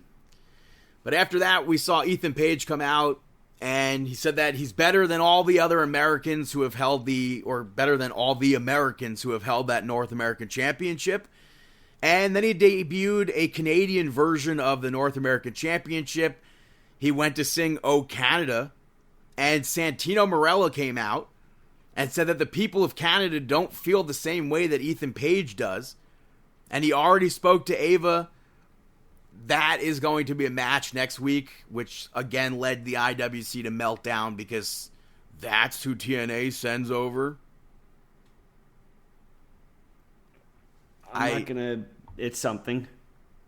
But after that, we saw Ethan Page come out, and he said that he's better than all the other Americans who have held better than all the Americans who have held that North American Championship. And then he debuted a Canadian version of the North American Championship. He went to sing "Oh Canada," and Santino Marella came out and said that the people of Canada don't feel the same way that Ethan Page does. And he already spoke to Ava. That is going to be a match next week, which again led the IWC to melt down because that's who TNA sends over. I'm not gonna. It's something.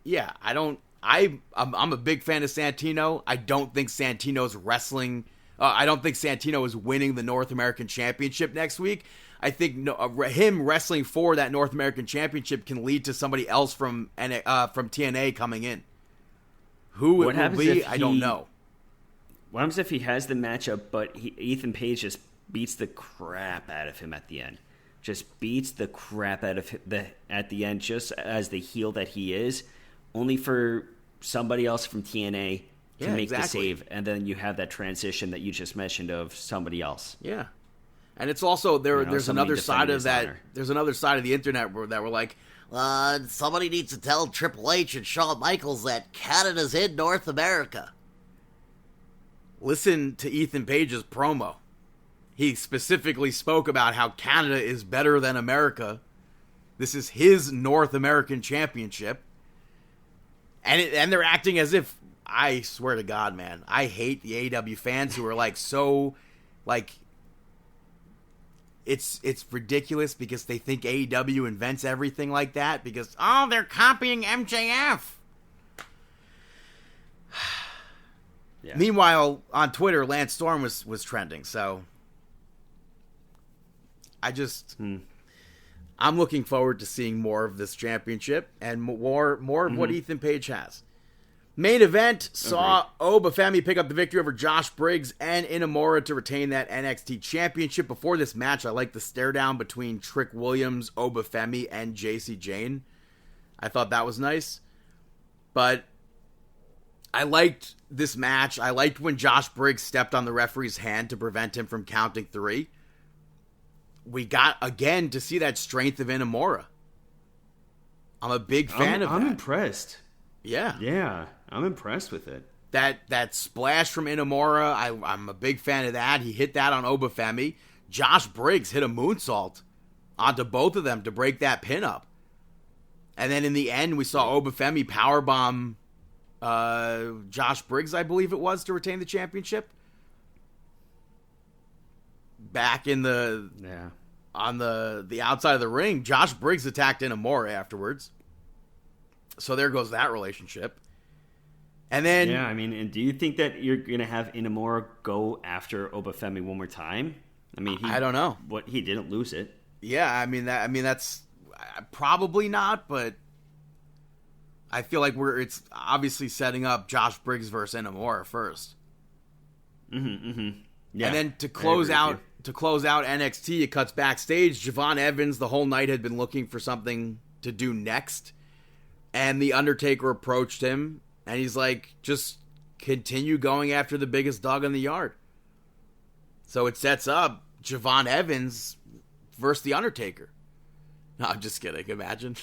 Yeah, I'm a big fan of Santino. I don't think Santino's wrestling. I don't think Santino is winning the North American Championship next week. I think him wrestling for that North American Championship can lead to somebody else from TNA coming in. Who it will be, I don't know. What happens if he has the matchup, but Ethan Page just beats the crap out of him at the end? Just beats the crap out of him at the end, just as the heel that he is, only for somebody else from TNA to make the save, and then you have that transition that you just mentioned of somebody else. Yeah. And it's also there's another side of that. Honor. There's another side of the internet that we're like, somebody needs to tell Triple H and Shawn Michaels that Canada's in North America. Listen to Ethan Page's promo. He specifically spoke about how Canada is better than America. This is his North American Championship. And they're acting as if, I swear to God, man, I hate the AEW fans who are it's ridiculous because they think AEW invents everything like that because, they're copying MJF. Yeah. Meanwhile, on Twitter, Lance Storm was trending, so I'm looking forward to seeing more of this championship and more of what Ethan Page has. Main event saw Obafemi pick up the victory over Josh Briggs and Inamura to retain that NXT championship. Before this match, I liked the stare down between Trick Williams, Obafemi, and JC Jane. I thought that was nice. But I liked this match. I liked when Josh Briggs stepped on the referee's hand to prevent him from counting 3. We got, again, to see that strength of Inamura. I'm a big fan of that. I'm impressed. Yeah. Yeah, I'm impressed with it. That splash from Inamura, I'm a big fan of that. He hit that on Obafemi. Josh Briggs hit a moonsault onto both of them to break that pin up. And then in the end, we saw Obafemi powerbomb Josh Briggs, I believe it was, to retain the championship. Back in on the outside of the ring, Josh Briggs attacked Inamura afterwards. So there goes that relationship. And then... Yeah, I mean, and do you think that you're going to have Inamura go after Obafemi one more time? I mean, I don't know. He didn't lose it. Yeah, I mean that's probably not, but I feel like it's obviously setting up Josh Briggs versus Inamura first. Yeah. And then to close out NXT, it cuts backstage. Javon Evans the whole night had been looking for something to do next. And The Undertaker approached him, and he's like, just continue going after the biggest dog in the yard. So it sets up Javon Evans versus The Undertaker. No, I'm just kidding. Imagine.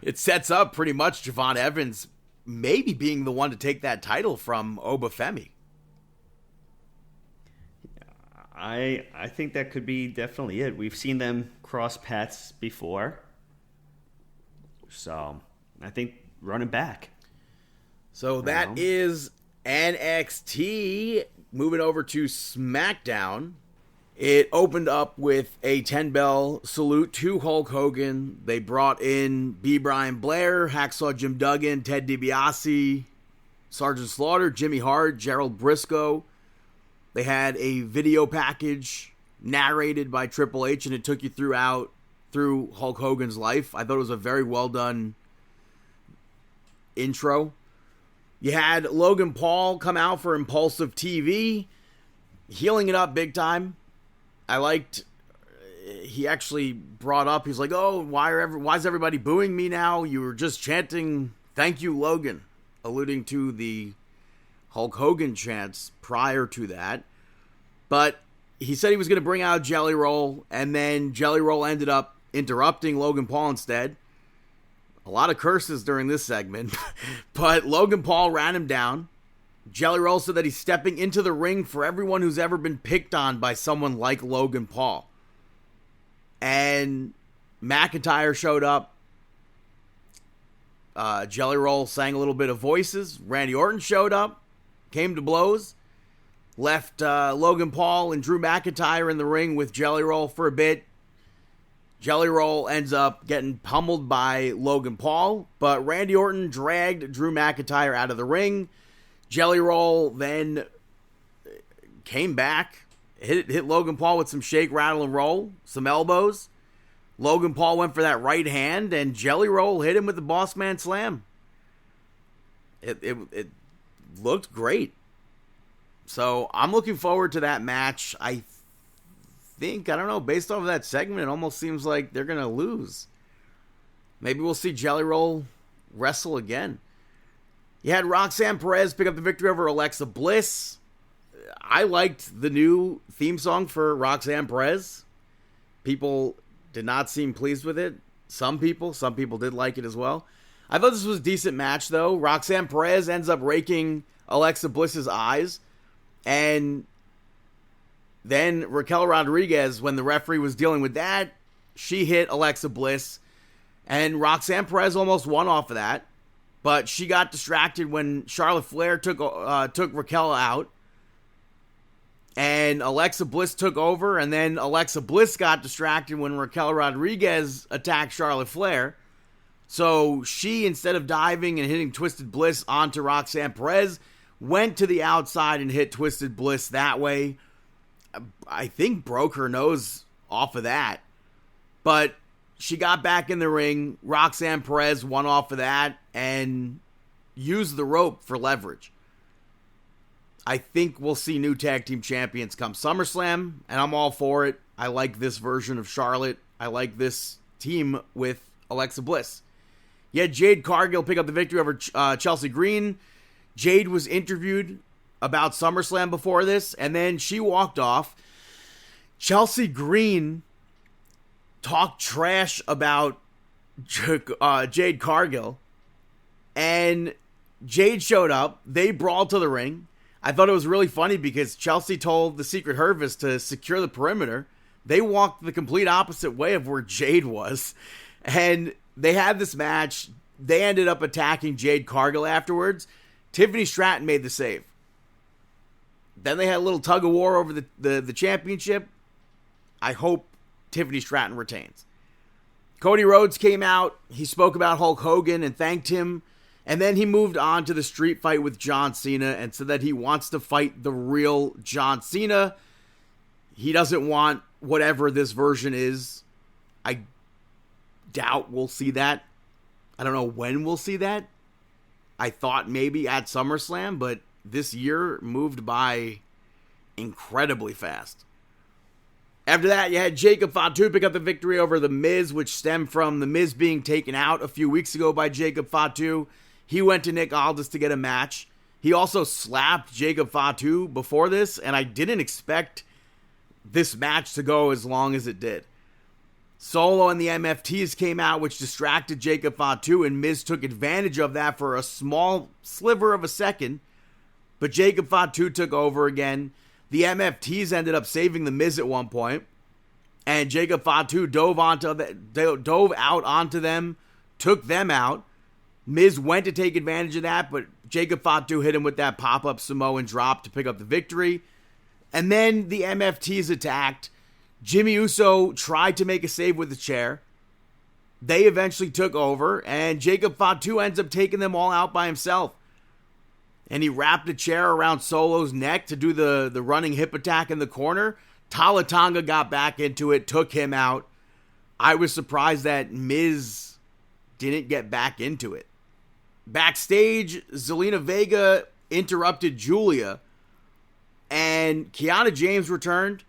It sets up pretty much Javon Evans maybe being the one to take that title from Obafemi. I think that could be definitely it. We've seen them cross paths before. So I think running back. So that is NXT. Moving over to SmackDown. It opened up with a 10-bell salute to Hulk Hogan. They brought in B. Brian Blair, Hacksaw Jim Duggan, Ted DiBiase, Sergeant Slaughter, Jimmy Hart, Gerald Briscoe. They had a video package narrated by Triple H, and it took you through Hulk Hogan's life. I thought it was a very well done intro. You had Logan Paul come out for Impulsive TV, healing it up big time. I liked, he actually brought up, he's like, oh, why is everybody booing me now? You were just chanting, thank you, Logan, alluding to the Hulk Hogan chants prior to that. But he said he was going to bring out Jelly Roll, and then Jelly Roll ended up interrupting Logan Paul instead. A lot of curses during this segment, but Logan Paul ran him down. Jelly Roll said that he's stepping into the ring for everyone who's ever been picked on by someone like Logan Paul. And McIntyre showed up. Jelly Roll sang a little bit of Voices. Randy Orton showed up, came to blows, left Logan Paul and Drew McIntyre in the ring with Jelly Roll for a bit. Jelly Roll ends up getting pummeled by Logan Paul, but Randy Orton dragged Drew McIntyre out of the ring. Jelly Roll then came back, hit Logan Paul with some shake, rattle, and roll, some elbows. Logan Paul went for that right hand, and Jelly Roll hit him with the Boss Man Slam. It looked great. So I'm looking forward to that match. I don't know, based off of that segment, it almost seems like they're going to lose. Maybe we'll see Jelly Roll wrestle again. You had Roxanne Perez pick up the victory over Alexa Bliss. I liked the new theme song for Roxanne Perez. People did not seem pleased with it. Some people did like it as well. I thought this was a decent match, though. Roxanne Perez ends up raking Alexa Bliss's eyes. And then Raquel Rodriguez, when the referee was dealing with that, she hit Alexa Bliss. And Roxanne Perez almost won off of that. But she got distracted when Charlotte Flair took Raquel out. And Alexa Bliss took over. And then Alexa Bliss got distracted when Raquel Rodriguez attacked Charlotte Flair. So she, instead of diving and hitting Twisted Bliss onto Roxanne Perez, went to the outside and hit Twisted Bliss that way. I think broke her nose off of that. But she got back in the ring. Roxanne Perez won off of that and used the rope for leverage. I think we'll see new tag team champions come SummerSlam, and I'm all for it. I like this version of Charlotte. I like this team with Alexa Bliss. You had Jade Cargill pick up the victory over Chelsea Green. Jade was interviewed about SummerSlam before this, and then she walked off. Chelsea Green talked trash about Jade Cargill, and Jade showed up. They brawled to the ring. I thought it was really funny because Chelsea told the Secret Hervis to secure the perimeter. They walked the complete opposite way of where Jade was, and they had this match. They ended up attacking Jade Cargill afterwards. Tiffany Stratton made the save. Then they had a little tug of war over the championship. I hope Tiffany Stratton retains. Cody Rhodes came out. He spoke about Hulk Hogan and thanked him. And then he moved on to the street fight with John Cena and said that he wants to fight the real John Cena. He doesn't want whatever this version is. I doubt we'll see that. I don't know when we'll see that. I thought maybe at SummerSlam, but this year moved by incredibly fast. After that, you had Jacob Fatu pick up the victory over The Miz, which stemmed from The Miz being taken out a few weeks ago by Jacob Fatu. He went to Nick Aldis to get a match. He also slapped Jacob Fatu before this, and I didn't expect this match to go as long as it did. Solo and the MFTs came out, which distracted Jacob Fatu, and Miz took advantage of that for a small sliver of a second. But Jacob Fatu took over again. The MFTs ended up saving the Miz at one point, and Jacob Fatu dove out onto them, took them out. Miz went to take advantage of that, but Jacob Fatu hit him with that pop-up Samoan drop to pick up the victory. And then the MFTs attacked. Jimmy Uso tried to make a save with the chair. They eventually took over, and Jacob Fatu ends up taking them all out by himself. And he wrapped a chair around Solo's neck to do the running hip attack in the corner. Tala Tonga got back into it, took him out. I was surprised that Miz didn't get back into it. Backstage, Zelina Vega interrupted Julia, and Kiana James returned.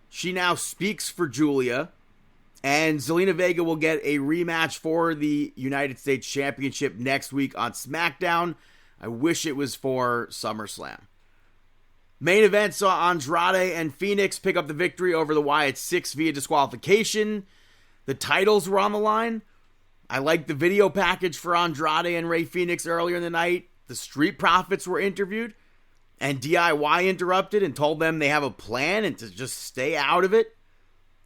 She now speaks for Julia, and Zelina Vega will get a rematch for the United States Championship next week on SmackDown. I wish it was for SummerSlam. Main event saw Andrade and Phoenix pick up the victory over the Wyatt Six via disqualification. The titles were on the line. I liked the video package for Andrade and Rey Fenix earlier in the night. The Street Profits were interviewed, and DIY interrupted and told them they have a plan and to just stay out of it.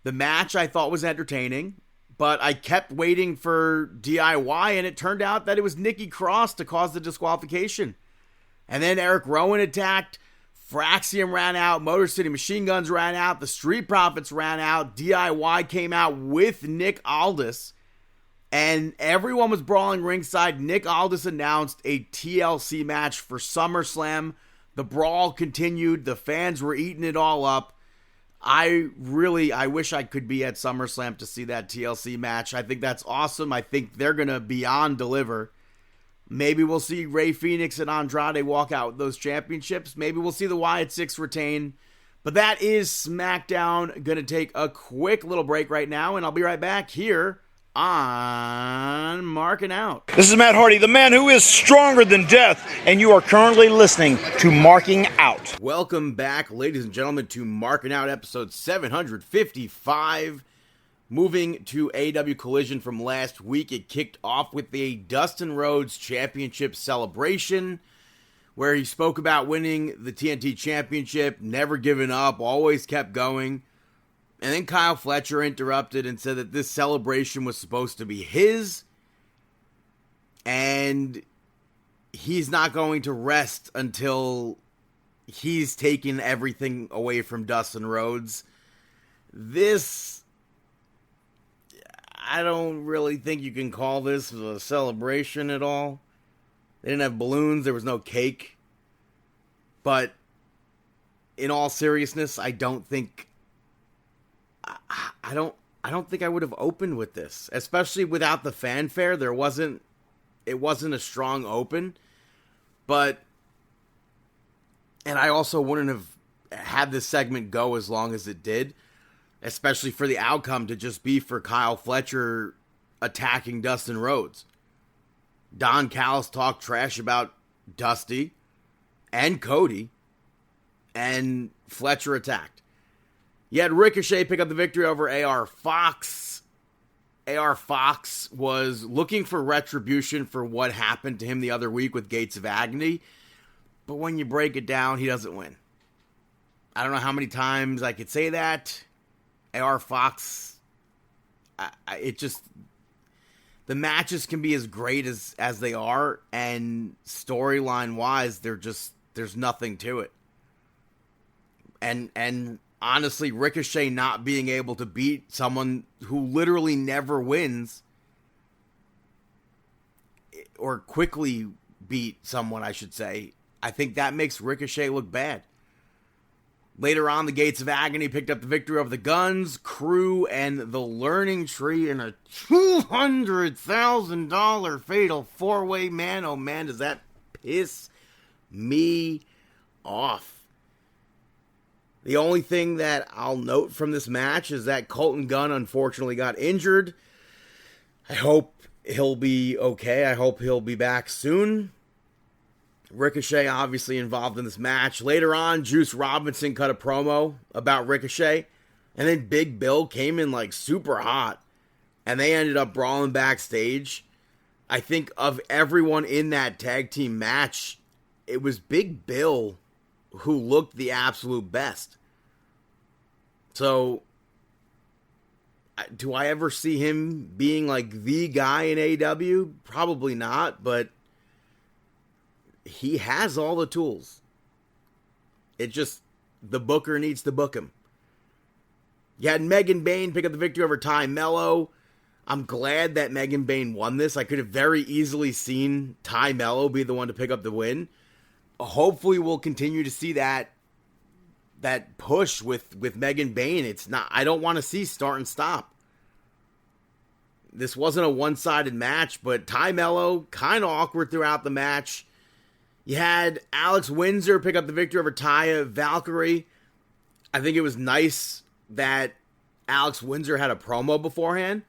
The match I thought was entertaining, but I kept waiting for DIY, and it turned out that it was Nikki Cross to cause the disqualification. And then Eric Rowan attacked, Fraxium ran out, Motor City Machine Guns ran out, the Street Profits ran out, DIY came out with Nick Aldis, and everyone was brawling ringside. Nick Aldis announced a TLC match for SummerSlam. The brawl continued. The fans were eating it all up. I wish I could be at SummerSlam to see that TLC match. I think that's awesome. I think they're going to beyond deliver. Maybe we'll see Rey Fenix and Andrade walk out with those championships. Maybe we'll see the Wyatt Six retain. But that is SmackDown. Going to take a quick little break right now, and I'll be right back here on Markin Out. This is Matt Hardy, the man who is stronger than death, and you are currently listening to Marking Out. Welcome back, ladies and gentlemen, to Markin Out, episode 755. Moving to AEW Collision from last week, it kicked off with the Dustin Rhodes Championship celebration, where he spoke about winning the TNT Championship, never giving up, always kept going. And then Kyle Fletcher interrupted and said that this celebration was supposed to be his, and he's not going to rest until he's taken everything away from Dustin Rhodes. This, I don't really think you can call this a celebration at all. They didn't have balloons, there was no cake. But in all seriousness, I don't think I would have opened with this, especially without the fanfare. It wasn't a strong open, and I also wouldn't have had this segment go as long as it did, especially for the outcome to just be for Kyle Fletcher attacking Dustin Rhodes. Don Callis talked trash about Dusty and Cody, and Fletcher attacked. You had Ricochet pick up the victory over AR Fox. AR Fox was looking for retribution for what happened to him the other week with Gates of Agony. But when you break it down, he doesn't win. I don't know how many times I could say that. AR Fox, the matches can be as great as they are, and storyline-wise, there's nothing to it. And honestly, Ricochet not being able to beat someone who literally never wins, or quickly beat someone, I should say, I think that makes Ricochet look bad. Later on, the Gates of Agony picked up the victory over the Guns, Crew, and the Learning Tree in a $200,000 fatal four-way. Man, oh man, does that piss me off. The only thing that I'll note from this match is that Colton Gunn unfortunately got injured. I hope he'll be okay. I hope he'll be back soon. Ricochet obviously involved in this match. Later on, Juice Robinson cut a promo about Ricochet. And then Big Bill came in like super hot. and they ended up brawling backstage. I think of everyone in that tag team match, it was Big Bill who looked the absolute best. So, do I ever see him being like the guy in AEW? Probably not, but he has all the tools. It just, the booker needs to book him. You had Megan Bayne pick up the victory over Ty Mello. I'm glad that Megan Bayne won this. I could have very easily seen Ty Mello be the one to pick up the win. Hopefully we'll continue to see that push with Megan Bayne. It's not, I don't want to see start and stop. This wasn't a one-sided match, but Ty Mello, kind of awkward throughout the match. You had Alex Windsor pick up the victory over Taya Valkyrie. I think it was nice that Alex Windsor had a promo beforehand.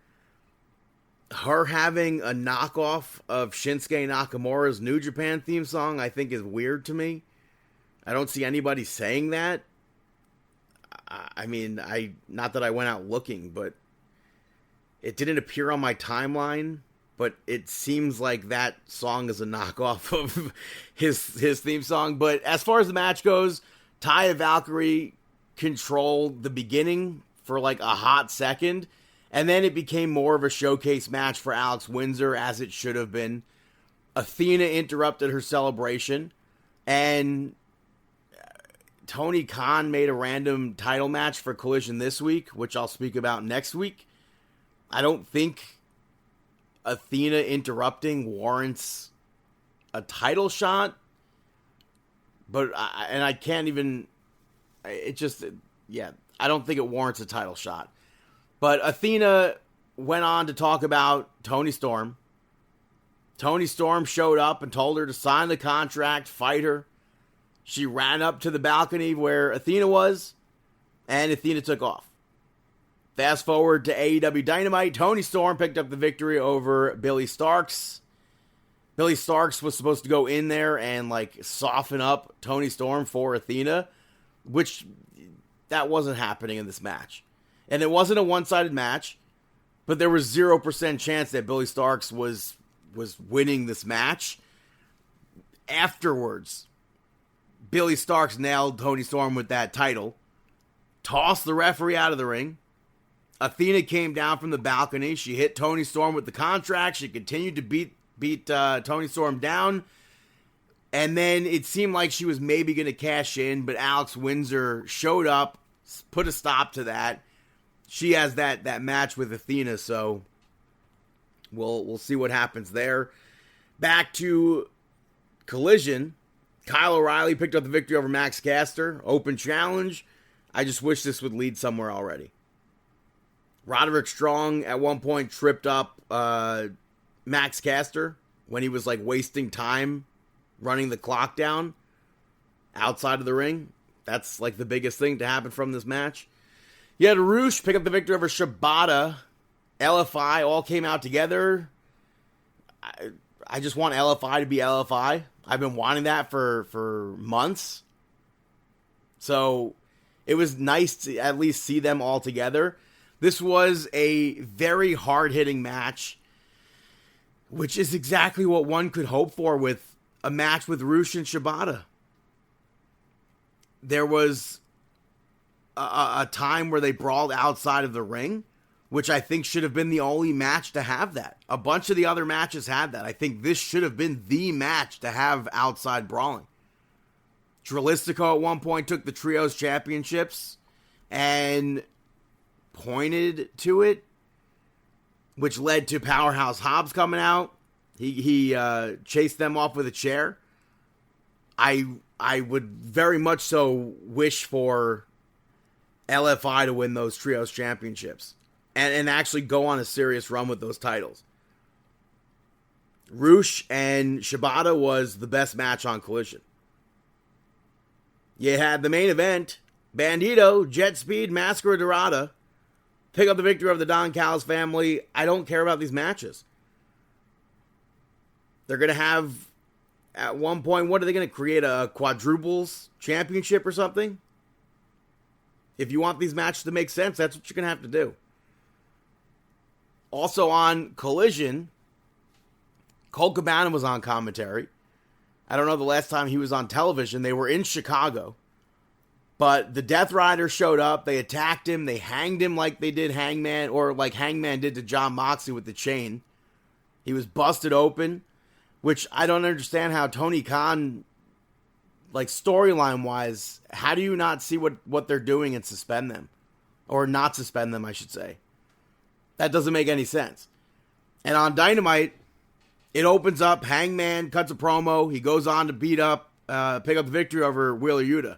Her having a knockoff of Shinsuke Nakamura's New Japan theme song, I think, is weird to me. I don't see anybody saying that. I mean, not that I went out looking, but it didn't appear on my timeline. But it seems like that song is a knockoff of his theme song. But as far as the match goes, Taya Valkyrie controlled the beginning for like a hot second. And then it became more of a showcase match for Alex Windsor, as it should have been. Athena interrupted her celebration. And Tony Khan made a random title match for Collision this week, which I'll speak about next week. I don't think Athena interrupting warrants a title shot. But, I can't even... I don't think it warrants a title shot. But Athena went on to talk about Toni Storm. Toni Storm showed up and told her to sign the contract, fight her. She ran up to the balcony where Athena was, and Athena took off. Fast forward to AEW Dynamite. Toni Storm picked up the victory over Billy Starks. Billy Starks was supposed to go in there and like soften up Toni Storm for Athena, which that wasn't happening in this match. And it wasn't a one-sided match, but there was 0% chance that Billy Starks was winning this match. Afterwards, Billy Starks nailed Toni Storm with that title, tossed the referee out of the ring. Athena came down from the balcony. She hit Toni Storm with the contract. She continued to beat Toni Storm down. And then it seemed like she was maybe going to cash in, but Alex Windsor showed up, put a stop to that. She has that match with Athena, so we'll see what happens there. Back to Collision. Kyle O'Reilly picked up the victory over Max Caster. Open challenge. I just wish this would lead somewhere already. Roderick Strong at one point tripped up Max Caster when he was like wasting time running the clock down outside of the ring. That's like the biggest thing to happen from this match. You had Roosh pick up the victory over Shibata. LFI all came out together. I just want LFI to be LFI. I've been wanting that for months. So it was nice to at least see them all together. This was a very hard-hitting match, which is exactly what one could hope for with a match with Roosh and Shibata. There was a time where they brawled outside of the ring, which I think should have been the only match to have that. A bunch of the other matches had that. I think this should have been the match to have outside brawling. Dralistico at one point took the Trios Championships and pointed to it, which led to Powerhouse Hobbs coming out. He chased them off with a chair. I would very much so wish for LFI to win those Trios Championships and actually go on a serious run with those titles. Roosh and Shibata was the best match on Collision. You had the main event, Bandito, Jet Speed, Mascara Dorada, pick up the victory of the Don Callis family. I don't care about these matches. They're going to have, at one point, what are they going to create, a quadruples championship or something? If you want these matches to make sense, that's what you're going to have to do. Also on Collision, Colt Cabana was on commentary. I don't know the last time he was on television. They were in Chicago. But the Death Rider showed up. They attacked him. They hanged him like they did Hangman, or like Hangman did to Jon Moxley with the chain. He was busted open, which I don't understand how Tony Khan, like storyline-wise, how do you not see what they're doing and suspend them? Or not suspend them, I should say. That doesn't make any sense. And on Dynamite, it opens up. Hangman cuts a promo. He goes on to pick up the victory over Wheeler Yuta.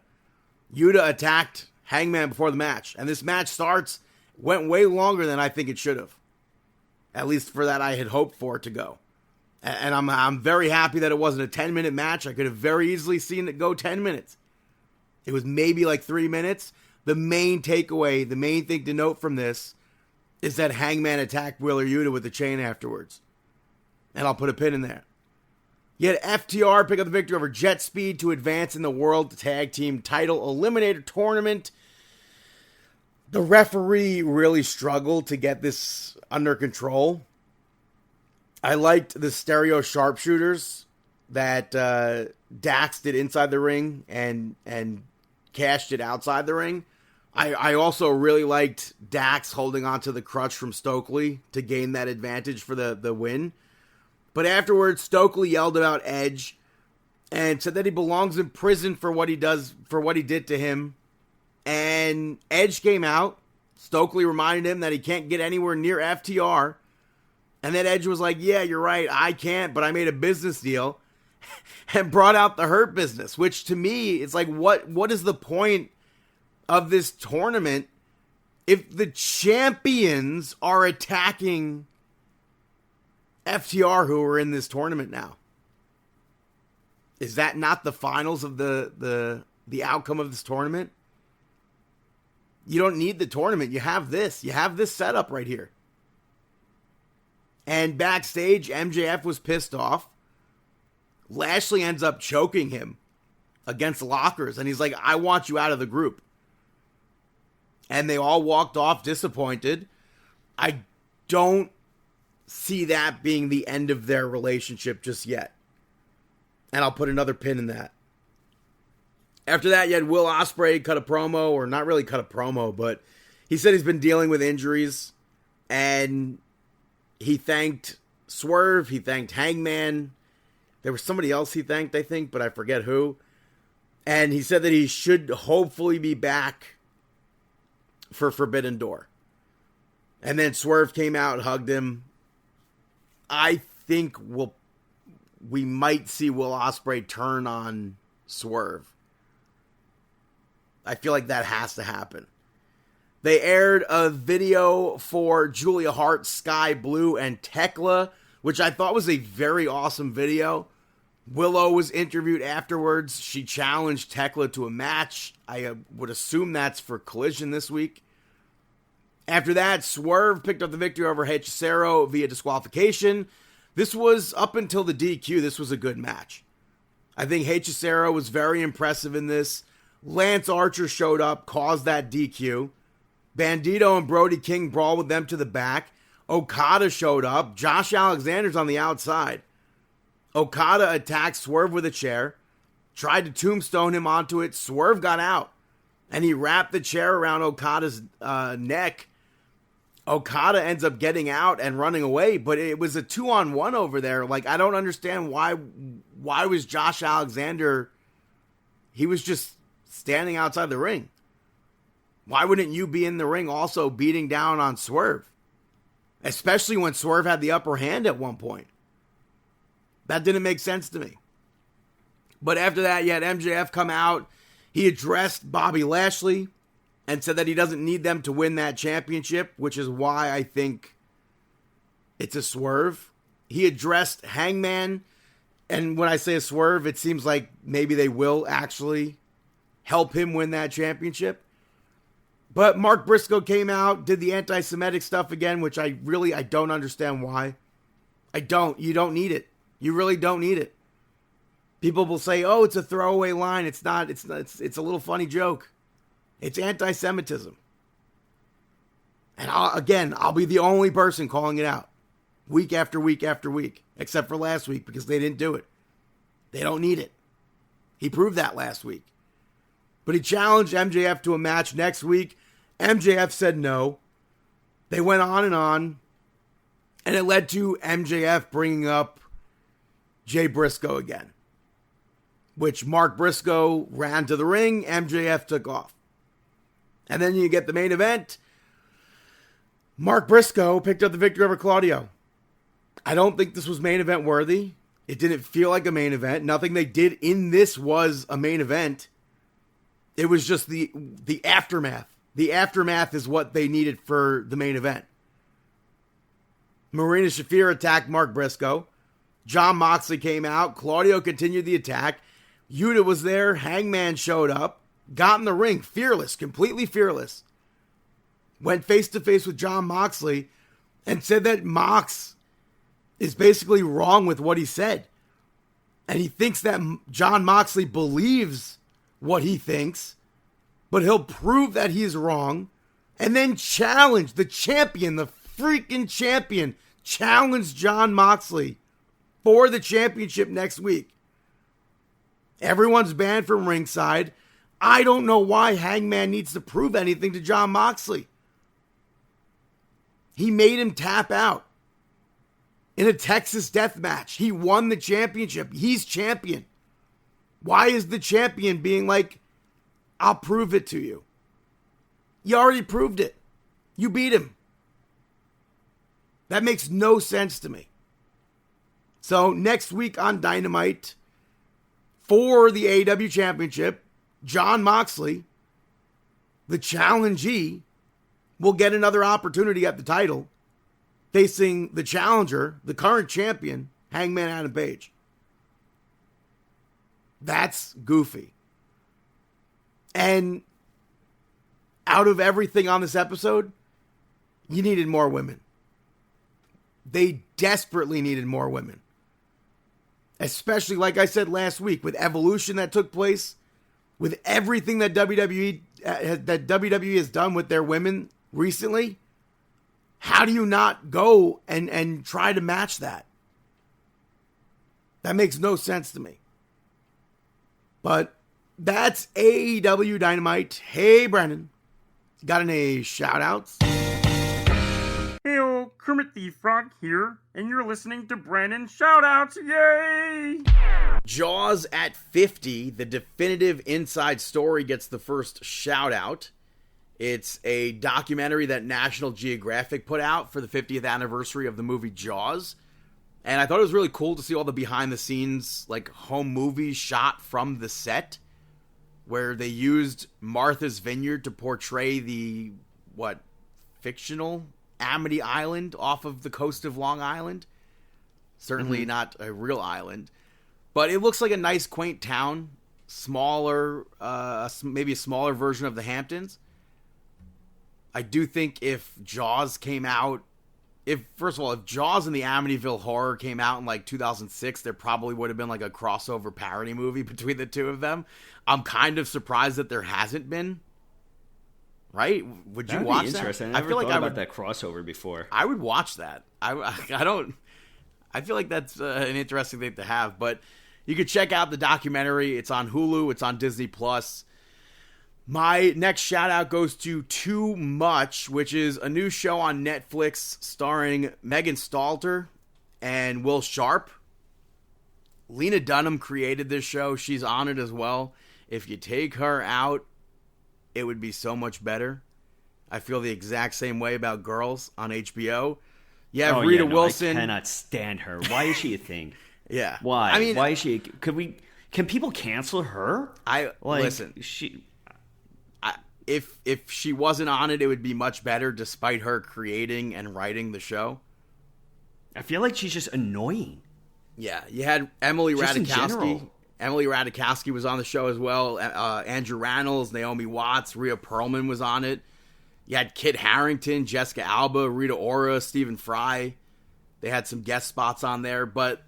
Yuta attacked Hangman before the match. And this match went way longer than I think it should have. At least for that I had hoped for it to go. And I'm very happy that it wasn't a 10-minute match. I could have very easily seen it go 10 minutes. It was maybe like 3 minutes. The main takeaway, the main thing to note from this is that Hangman attacked Wheeler Yuta with the chain afterwards. And I'll put a pin in there. You had FTR pick up the victory over Jet Speed to advance in the World Tag Team Title Eliminator Tournament. The referee really struggled to get this under control. I liked the stereo sharpshooters that Dax did inside the ring and cashed it outside the ring. I also really liked Dax holding onto the crutch from Stokely to gain that advantage for the win. But afterwards, Stokely yelled about Edge and said that he belongs in prison for what he did to him. And Edge came out. Stokely reminded him that he can't get anywhere near FTR. And then Edge was like, yeah, you're right, I can't, but I made a business deal. And brought out the Hurt Business, which to me, it's like, what is the point of this tournament if the champions are attacking FTR who are in this tournament now? Is that not the finals of the outcome of this tournament? You don't need the tournament. You have this. You have this setup right here. And backstage, MJF was pissed off. Lashley ends up choking him against lockers. And he's like, I want you out of the group. And they all walked off disappointed. I don't see that being the end of their relationship just yet. And I'll put another pin in that. After that, you had Will Ospreay cut a promo, or not really cut a promo, but he said he's been dealing with injuries. And he thanked Swerve. He thanked Hangman. There was somebody else he thanked, I think, but I forget who. And he said that he should hopefully be back for Forbidden Door. And then Swerve came out and hugged him. I think we might see Will Ospreay turn on Swerve. I feel like that has to happen. They aired a video for Julia Hart, Sky Blue, and Tekla, which I thought was a very awesome video. Willow was interviewed afterwards. She challenged Tekla to a match. I would assume that's for Collision this week. After that, Swerve picked up the victory over Hechicero via disqualification. This was, up until the DQ, this was a good match. I think Hechicero was very impressive in this. Lance Archer showed up, caused that DQ. Bandito and Brody King brawled with them to the back. Okada showed up. Josh Alexander's on the outside. Okada attacked Swerve with a chair, tried to tombstone him onto it. Swerve got out, and he wrapped the chair around Okada's neck. Okada ends up getting out and running away, but it was a 2-on-1 over there. Like, I don't understand why was Josh Alexander, he was just standing outside the ring. Why wouldn't you be in the ring also beating down on Swerve? Especially when Swerve had the upper hand at one point. That didn't make sense to me. But after that, you had MJF come out. He addressed Bobby Lashley and said that he doesn't need them to win that championship, which is why I think it's a swerve. He addressed Hangman, and when I say a swerve, it seems like maybe they will actually help him win that championship. But Mark Briscoe came out, did the anti-Semitic stuff again, which I don't understand why. You don't need it. You really don't need it. People will say, oh, it's a throwaway line. It's not. It's a little funny joke. It's anti-Semitism. And I'll be the only person calling it out week after week after week, except for last week because they didn't do it. They don't need it. He proved that last week. But he challenged MJF to a match next week. MJF said no. They went on, and it led to MJF bringing up Jay Briscoe again, which Mark Briscoe ran to the ring, MJF took off. And then you get the main event. Mark Briscoe picked up the victory over Claudio. I don't think this was main event worthy. It didn't feel like a main event. Nothing they did in this was a main event. It was just the aftermath. The aftermath is what they needed for the main event. Marina Shafir attacked Mark Briscoe. Jon Moxley came out. Claudio continued the attack. Yuta was there. Hangman showed up. Got in the ring. Fearless. Completely fearless. Went face to face with Jon Moxley and said that Mox is basically wrong with what he said. And he thinks that Jon Moxley believes what he thinks, but he'll prove that he's wrong and then challenge the champion, the freaking champion, challenge Jon Moxley for the championship next week. Everyone's banned from ringside. I don't know why Hangman needs to prove anything to Jon Moxley. He made him tap out in a Texas death match. He won the championship. He's champion. Why is the champion being like, I'll prove it to you? You already proved it. You beat him. That makes no sense to me. So next week on Dynamite, for the AEW Championship, Jon Moxley, the challengee, will get another opportunity at the title, facing the challenger, the current champion, Hangman Adam Page. That's goofy. And out of everything on this episode, you needed more women. They desperately needed more women. Especially, like I said last week, with Evolution that took place, with everything that WWE has done with their women recently. How do you not go and try to match that? That makes no sense to me. But that's AEW Dynamite. Hey, Brennan. Got any shout-outs? Heyo, Kermit the Frog here, and you're listening to Brandon Shoutouts. Yay! Jaws at 50, the definitive inside story, gets the first shout-out. It's a documentary that National Geographic put out for the 50th anniversary of the movie Jaws. And I thought it was really cool to see all the behind-the-scenes, like, home movies shot from the set, where they used Martha's Vineyard to portray the, fictional Amity Island off of the coast of Long Island. Certainly not a real island. But it looks like a nice, quaint town. Smaller, maybe a smaller version of the Hamptons. I do think if Jaws came out, if Jaws and the Amityville Horror came out in like 2006, there probably would have been like a crossover parody movie between the two of them. I'm kind of surprised that there hasn't been. Right? Would you watch that? Interesting. I feel like I would about that crossover before. I would watch that. I feel like that's an interesting thing to have. But you could check out the documentary. It's on Hulu. It's on Disney Plus. My next shout out goes to Too Much, which is a new show on Netflix starring Megan Stalter and Will Sharp. Lena Dunham created this show. She's on it as well. If you take her out, it would be so much better. I feel the exact same way about Girls on HBO. You have Rita Wilson. I cannot stand her. Why is she a thing? Yeah. Why? I mean, why is she? Can people cancel her? Listen. If she wasn't on it, it would be much better, despite her creating and writing the show. I feel like she's just annoying. Yeah, you had Emily Ratajkowski. Emily Ratajkowski was on the show as well. Andrew Rannells, Naomi Watts, Rhea Perlman was on it. You had Kit Harington, Jessica Alba, Rita Ora, Stephen Fry. They had some guest spots on there, but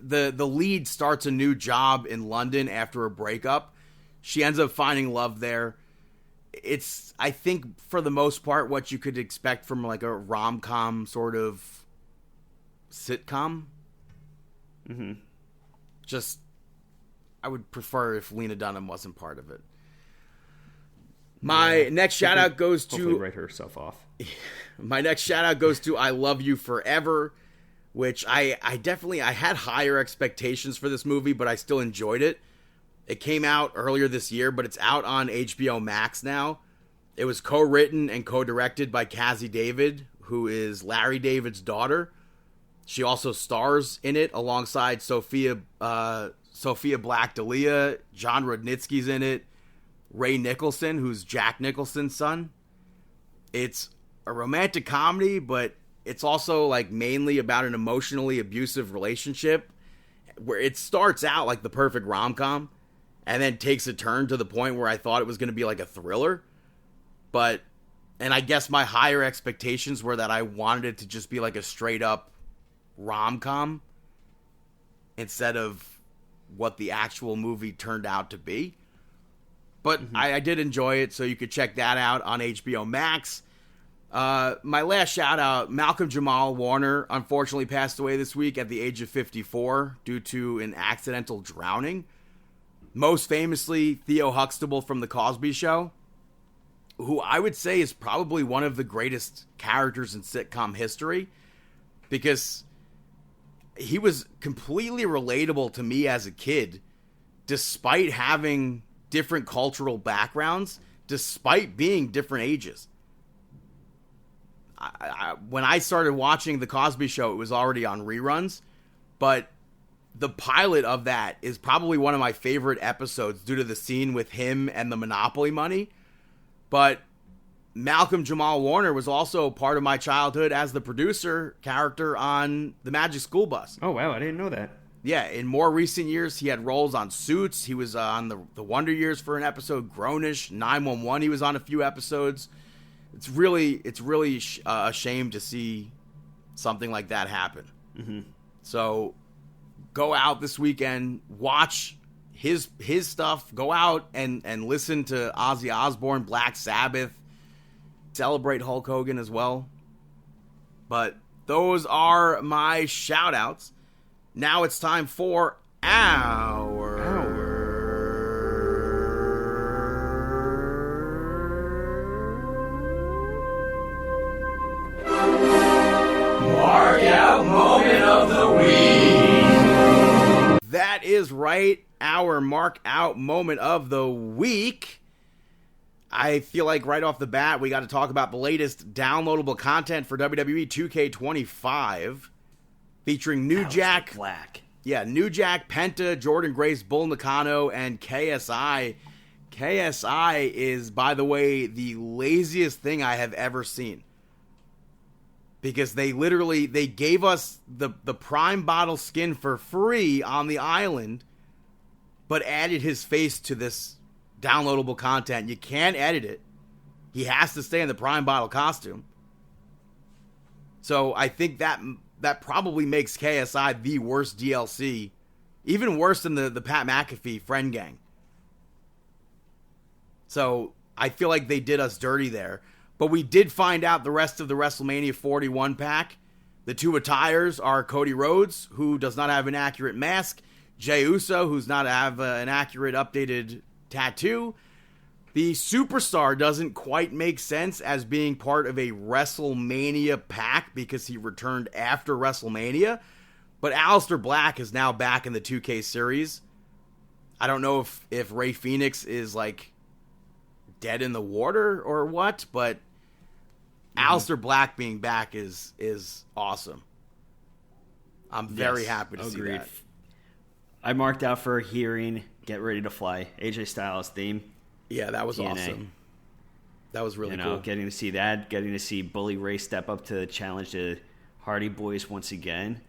the lead starts a new job in London after a breakup. She ends up finding love there. it's, I think, for the most part, what you could expect from like a rom-com sort of sitcom. Mm-hmm. Just, I would prefer if Lena Dunham wasn't part of it. My next shout out goes to... Hopefully write herself off. My next shout out goes to I Love You Forever, which I had higher expectations for this movie, but I still enjoyed it. It came out earlier this year, but it's out on HBO Max now. It was co-written and co-directed by Cassie David, who is Larry David's daughter. She also stars in it alongside Sophia Black-D'Elia. John Rudnitsky's in it. Ray Nicholson, who's Jack Nicholson's son. It's a romantic comedy, but it's also like mainly about an emotionally abusive relationship where it starts out like the perfect rom-com and then takes a turn to the point where I thought it was going to be like a thriller. And I guess my higher expectations were that I wanted it to just be like a straight up rom-com instead of what the actual movie turned out to be. But I did enjoy it, so you could check that out on HBO Max. My last shout out, Malcolm Jamal Warner unfortunately passed away this week at the age of 54 due to an accidental drowning. Most famously, Theo Huxtable from The Cosby Show, who I would say is probably one of the greatest characters in sitcom history, because he was completely relatable to me as a kid, despite having different cultural backgrounds, despite being different ages. When I started watching The Cosby Show, it was already on reruns, but the pilot of that is probably one of my favorite episodes due to the scene with him and the Monopoly money. But Malcolm Jamal Warner was also part of my childhood as the producer character on The Magic School Bus. Oh, wow, I didn't know that. Yeah, in more recent years, he had roles on Suits. He was on the Wonder Years for an episode. Grownish, 911. He was on a few episodes. It's really a shame to see something like that happen. Mm-hmm. So go out this weekend, watch his stuff. Go out and listen to Ozzy Osbourne, Black Sabbath. Celebrate Hulk Hogan as well. But those are my shout outs. Now it's time for our Mark Out Moment of the Week. That is right, our Mark Out Moment of the Week. I feel like right off the bat, we got to talk about the latest downloadable content for WWE 2K25. Featuring New Jack, Black. Yeah, New Jack, Penta, Jordan Grace, Bull Nakano, and KSI. KSI is, by the way, the laziest thing I have ever seen. Because they gave us the Prime bottle skin for free on the island, but added his face to this downloadable content. You can't edit it. He has to stay in the Prime bottle costume. So I think that probably makes KSI the worst DLC. Even worse than the Pat McAfee Friend Gang. So I feel like they did us dirty there. But we did find out the rest of the WrestleMania 41 pack. The two attires are Cody Rhodes, who does not have an accurate mask. Jey Uso, who's not have an accurate updated tattoo. The Superstar doesn't quite make sense as being part of a WrestleMania pack because he returned after WrestleMania. But Aleister Black is now back in the 2K series. I don't know if Rey Fenix is like dead in the water or what, but Aleister Black being back is awesome. I'm very happy to see that. I marked out for hearing Get Ready to Fly, AJ Styles theme. Yeah, that was TNA. Awesome. That was really cool. Getting to see that, getting to see Bully Ray step up to challenge the Hardy Boys once again.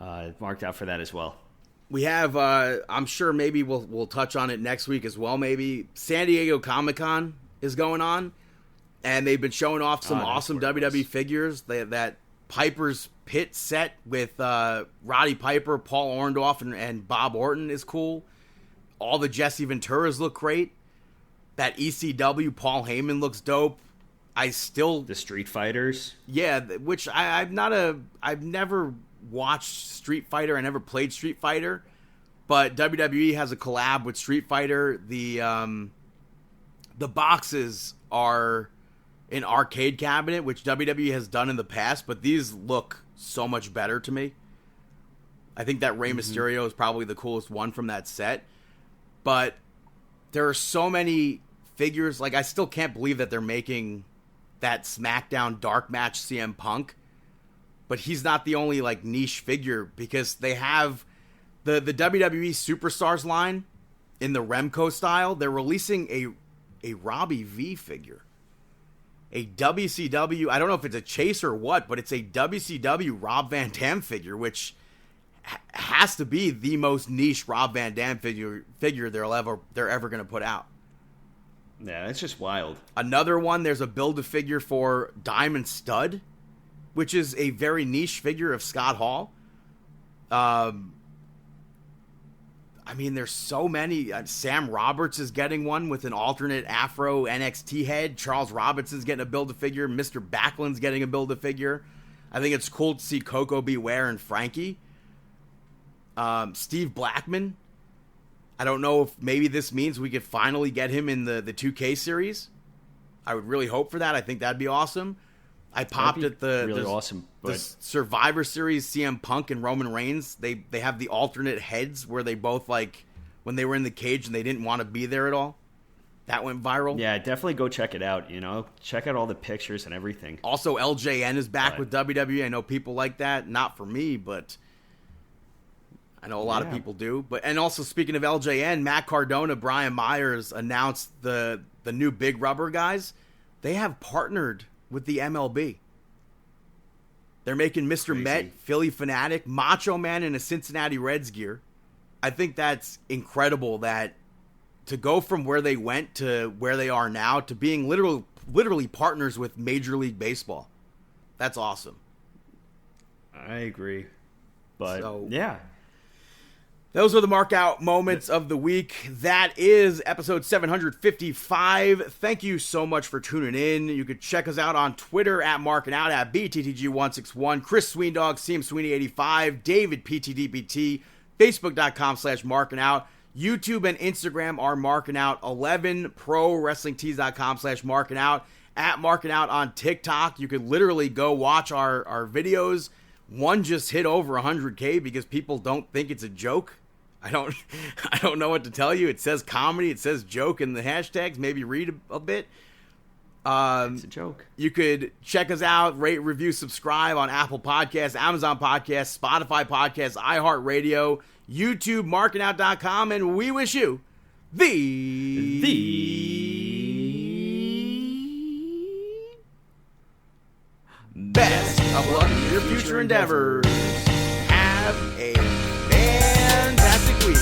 Marked out for that as well. We have, I'm sure maybe we'll touch on it next week as well, maybe. San Diego Comic-Con is going on, and they've been showing off some awesome WWE figures. That Piper's Pit set with Roddy Piper, Paul Orndorff, and Bob Orton is cool. All the Jesse Venturas look great. That ECW Paul Heyman looks dope. The Street Fighters. Yeah, which I've never watched Street Fighter. I never played Street Fighter, but WWE has a collab with Street Fighter. The boxes are an arcade cabinet, which WWE has done in the past, but these look so much better to me. I think that Rey Mysterio is probably the coolest one from that set, but there are so many figures. Like, I still can't believe that they're making that SmackDown dark match CM Punk, but he's not the only like niche figure, because they have the WWE Superstars line in the Remco style. They're releasing a Robbie V figure, a WCW. I don't know if it's a chase or what, but it's a WCW Rob Van Dam figure, which has to be the most niche Rob Van Dam figure they're ever going to put out. Yeah, it's just wild. Another one, there's a Build-A-Figure for Diamond Stud, which is a very niche figure of Scott Hall. I mean, there's so many. Sam Roberts is getting one with an alternate Afro NXT head. Charles Robinson's getting a Build-A-Figure. Mr. Backlund's getting a Build-A-Figure. I think it's cool to see Coco Beware and Frankie. Steve Blackman. I don't know if maybe this means we could finally get him in the 2K series. I would really hope for that. I think that'd be awesome. I popped at the Survivor Series CM Punk and Roman Reigns. They have the alternate heads where they both, like, when they were in the cage and they didn't want to be there at all. That went viral. Yeah, definitely go check it out, Check out all the pictures and everything. Also, LJN is back with WWE. I know people like that. Not for me, but I know a lot of people do. And also, speaking of LJN, Matt Cardona, Brian Myers announced the new Big Rubber guys. They have partnered with the MLB. They're making Mr. Crazy. Met, Philly Fanatic, Macho Man in a Cincinnati Reds gear. I think that's incredible, that to go from where they went to where they are now to being literally partners with Major League Baseball. That's awesome. I agree. But, yeah. Those are the Mark Out moments of the week. That is episode 755. Thank you so much for tuning in. You could check us out on Twitter at Markin Out, at BTTG161, Chris Sweendog, CM Sweeney85, David PTDBT, Facebook.com/Markin Out. YouTube and Instagram are Markin Out 11, ProWrestlingTees.com/Markin Out, at Markin Out on TikTok. You could literally go watch our videos. One just hit over 100K because people don't think it's a joke. I don't know what to tell you. It says comedy, it says joke in the hashtags. Maybe read a bit. It's a joke. You could check us out, rate, review, subscribe on Apple Podcasts, Amazon Podcasts, Spotify Podcasts, iHeartRadio, YouTube, markinout.com, and we wish you the best of luck in your future endeavors. Have a fantastic week.